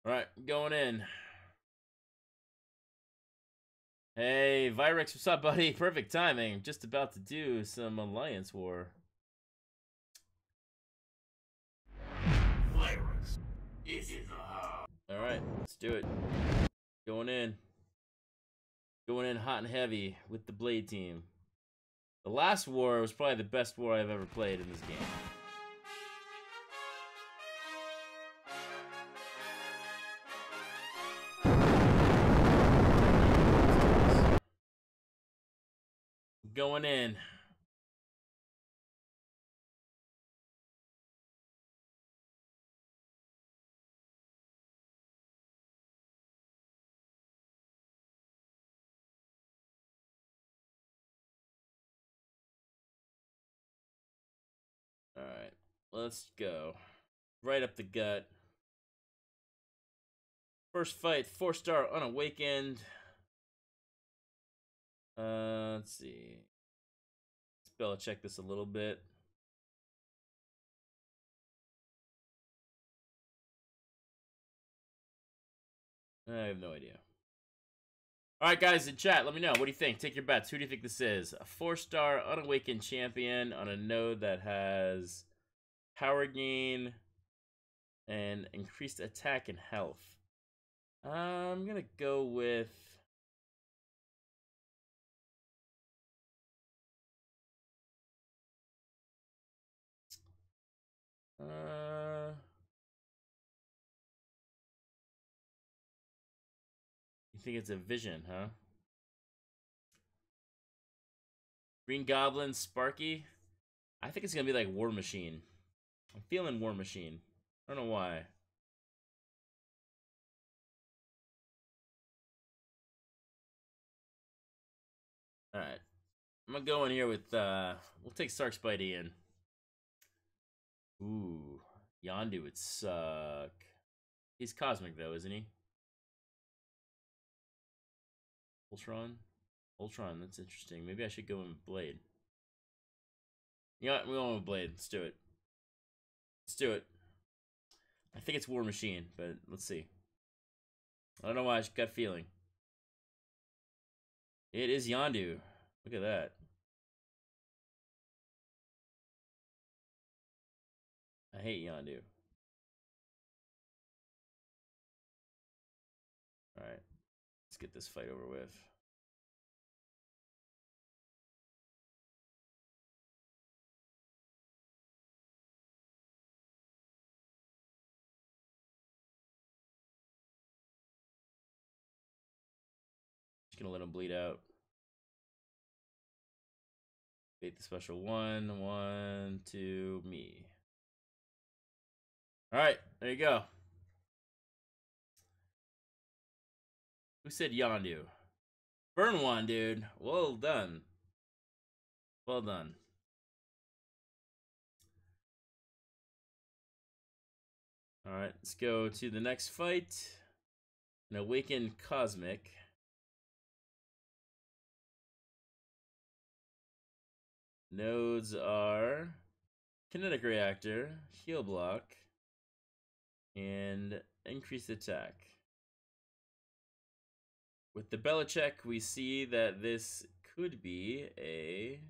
All right, going in. Hey, Virex, what's up, buddy? Perfect timing. Just about to do some alliance war. Virex is in the house. All right, let's do it. Going in. Going in hot and heavy with the blade team. The last war was probably the best war I've ever played in this game. Going in. All right, let's go. Right up the gut. First fight, 4-star unawakened. Let's see. Spell check this a little bit. I have no idea. All right, guys, in chat, let me know. What do you think? Take your bets. Who do you think this is? A 4-star unawakened champion on a node that has power gain and increased attack and health. I'm gonna go with you think it's a vision, huh? Green Goblin, Sparky. I think it's gonna be like War Machine. I'm feeling War Machine. I don't know why. Alright. I'm gonna go in here with we'll take Sark Spidey in. Ooh. Yondu would suck. He's cosmic though, isn't he? Ultron? Ultron, that's interesting. Maybe I should go in with Blade. You know what? We're going with Blade. Let's do it. Let's do it. I think it's War Machine, but let's see. I don't know why, I just got a feeling. It is Yondu. Look at that. I hate Yondu. Alright. Let's get this fight over with. Just gonna let him bleed out. Bait the special 1, 1, 2, me. Alright, there you go. Who said Yondu? Burn one, dude. Well done. Well done. Alright, let's go to the next fight. An Awakened Cosmic. Nodes are Kinetic Reactor, Heal Block, and Increased Attack. With the Belichick, we see that this could be a...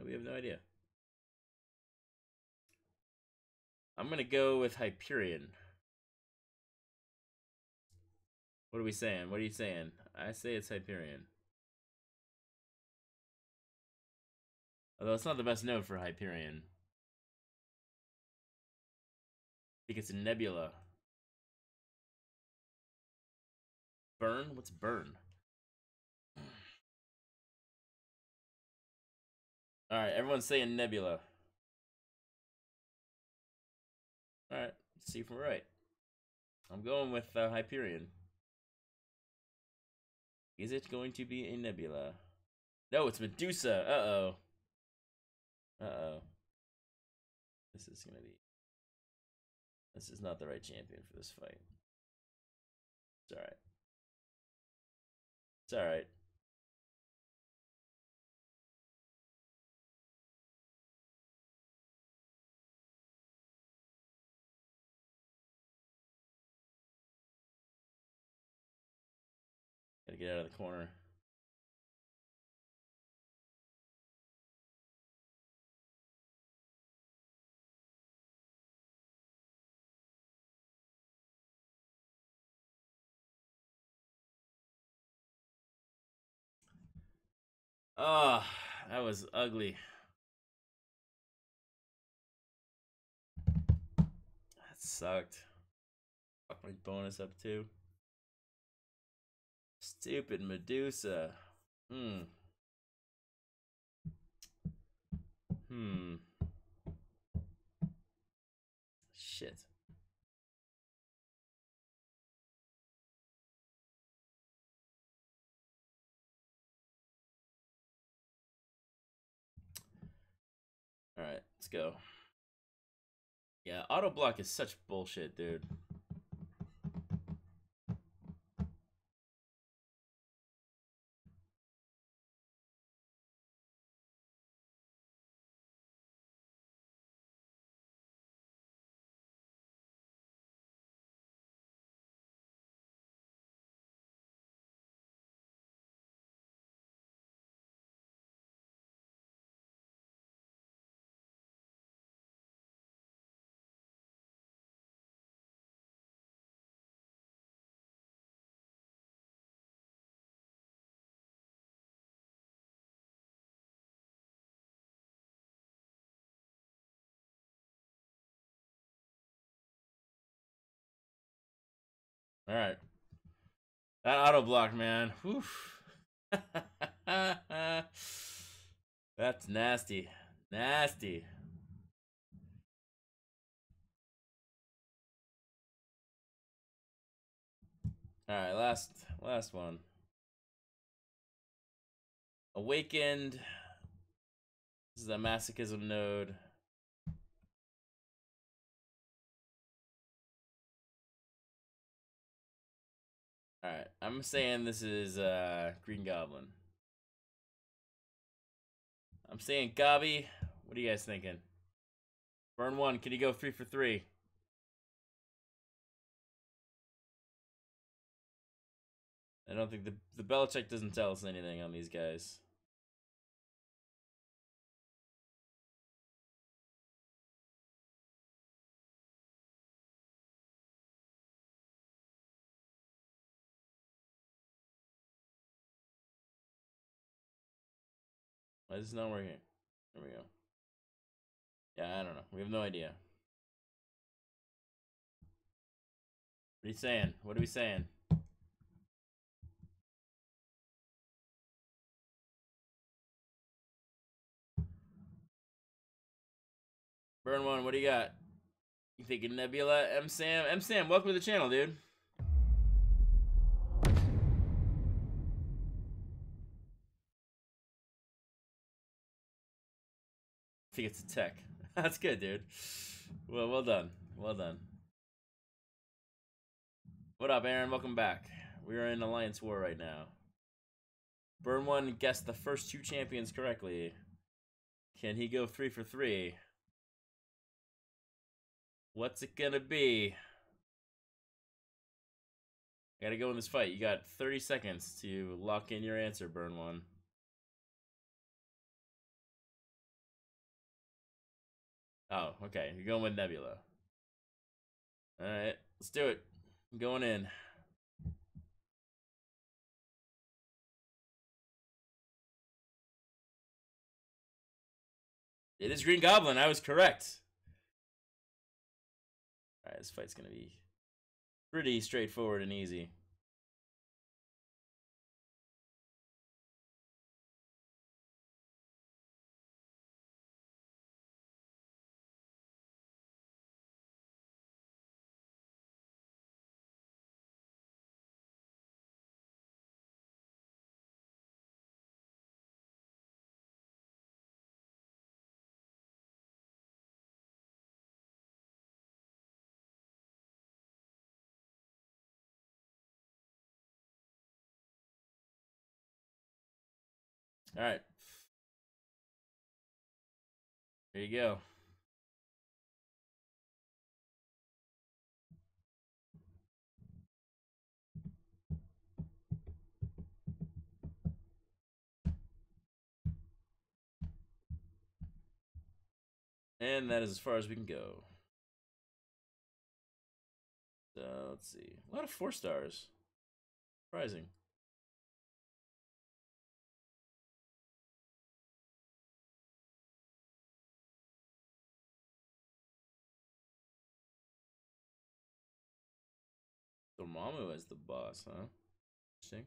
we have no idea. I'm gonna go with Hyperion. What are we saying? What are you saying? I say it's Hyperion. Although it's not the best node for Hyperion. I think it's a nebula. Burn? What's burn? Alright, everyone's saying nebula. Alright, let's see if we're right. I'm going with Hyperion. Is it going to be a nebula? No, it's Medusa. Uh-oh. Uh-oh. This is gonna be... This is not the right champion for this fight. It's alright. It's alright. Gotta get out of the corner. Oh, that was ugly. That sucked. Fuck my bonus up too. Stupid Medusa. Hmm. Shit. Alright, let's go. Yeah, auto block is such bullshit, dude. Alright. That auto block, man. Whew. That's nasty. Nasty. Alright, last one. Awakened. This is a masochism node. Alright, I'm saying this is Green Goblin. I'm saying Gabi. What are you guys thinking? Burn one, can you go 3 for 3? I don't think the Belichick doesn't tell us anything on these guys. Why is this not working? There we go. Yeah, I don't know. We have no idea. What are you saying? What are we saying? Burn one, what do you got? You thinking Nebula? M Sam, welcome to the channel, dude. I think it's a tech. That's good, dude. Well done. Well done. What up, Aaron? Welcome back. We are in Alliance War right now. Burn one guessed the first 2 champions correctly. Can he go 3 for 3? What's it gonna be? I gotta go in this fight. You got 30 seconds to lock in your answer, Burn one. Oh, okay. You're going with Nebula. All right, let's do it. I'm going in. It is Green Goblin. I was correct. All right, this fight's gonna be pretty straightforward and easy. All right. There you go. And that is as far as we can go. So let's see. A lot of 4 stars. Surprising. Dormammu as the boss, huh? Interesting.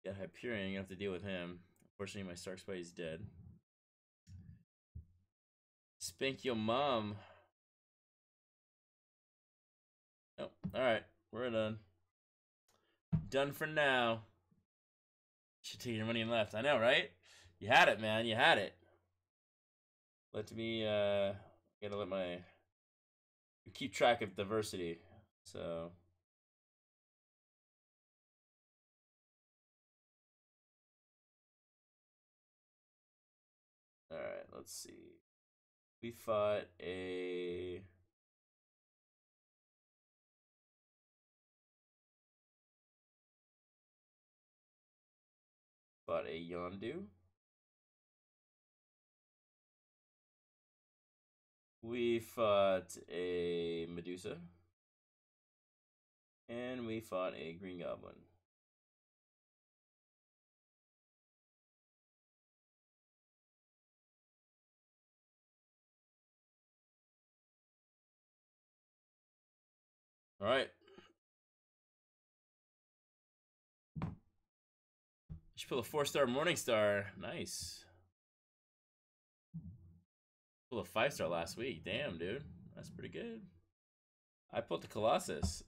Yeah, Hyperion, you have to deal with him. Unfortunately, my Stark Spy is dead. Spank your mom. Oh, alright. We're done. Done for now. Should take your money and left. I know, right? You had it, man. You had it. Let me, gotta let my... keep track of diversity. So... Alright, let's see. We fought a... Fought a Yondu. We fought a Medusa. And we fought a Green Goblin. Alright. Should pull a 4-star Morningstar. Nice. Pulled a 5-star last week. Damn, dude. That's pretty good. I pulled the Colossus.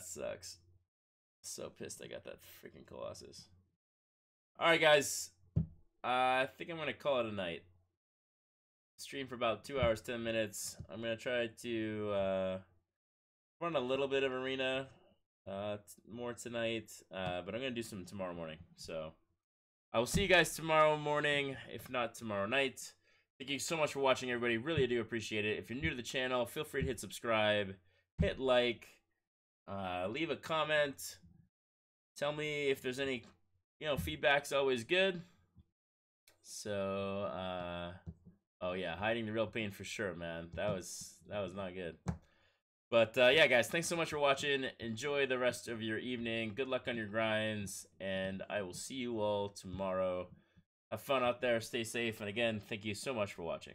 Sucks. So pissed I got that freaking Colossus. Alright, guys. I think I'm going to call it a night. Stream for about 2 hours, 10 minutes. I'm going to try to run a little bit of Arena more tonight. But I'm going to do some tomorrow morning. So I will see you guys tomorrow morning, if not tomorrow night. Thank you so much for watching, everybody. Really do appreciate it. If you're new to the channel, feel free to hit subscribe, hit like, leave a comment. Tell me if there's any, feedback's always good. So, oh yeah, hiding the real pain for sure, man. That was not good. But yeah, guys, thanks so much for watching. Enjoy the rest of your evening. Good luck on your grinds, and I will see you all tomorrow. Have fun out there. Stay safe. And again, thank you so much for watching.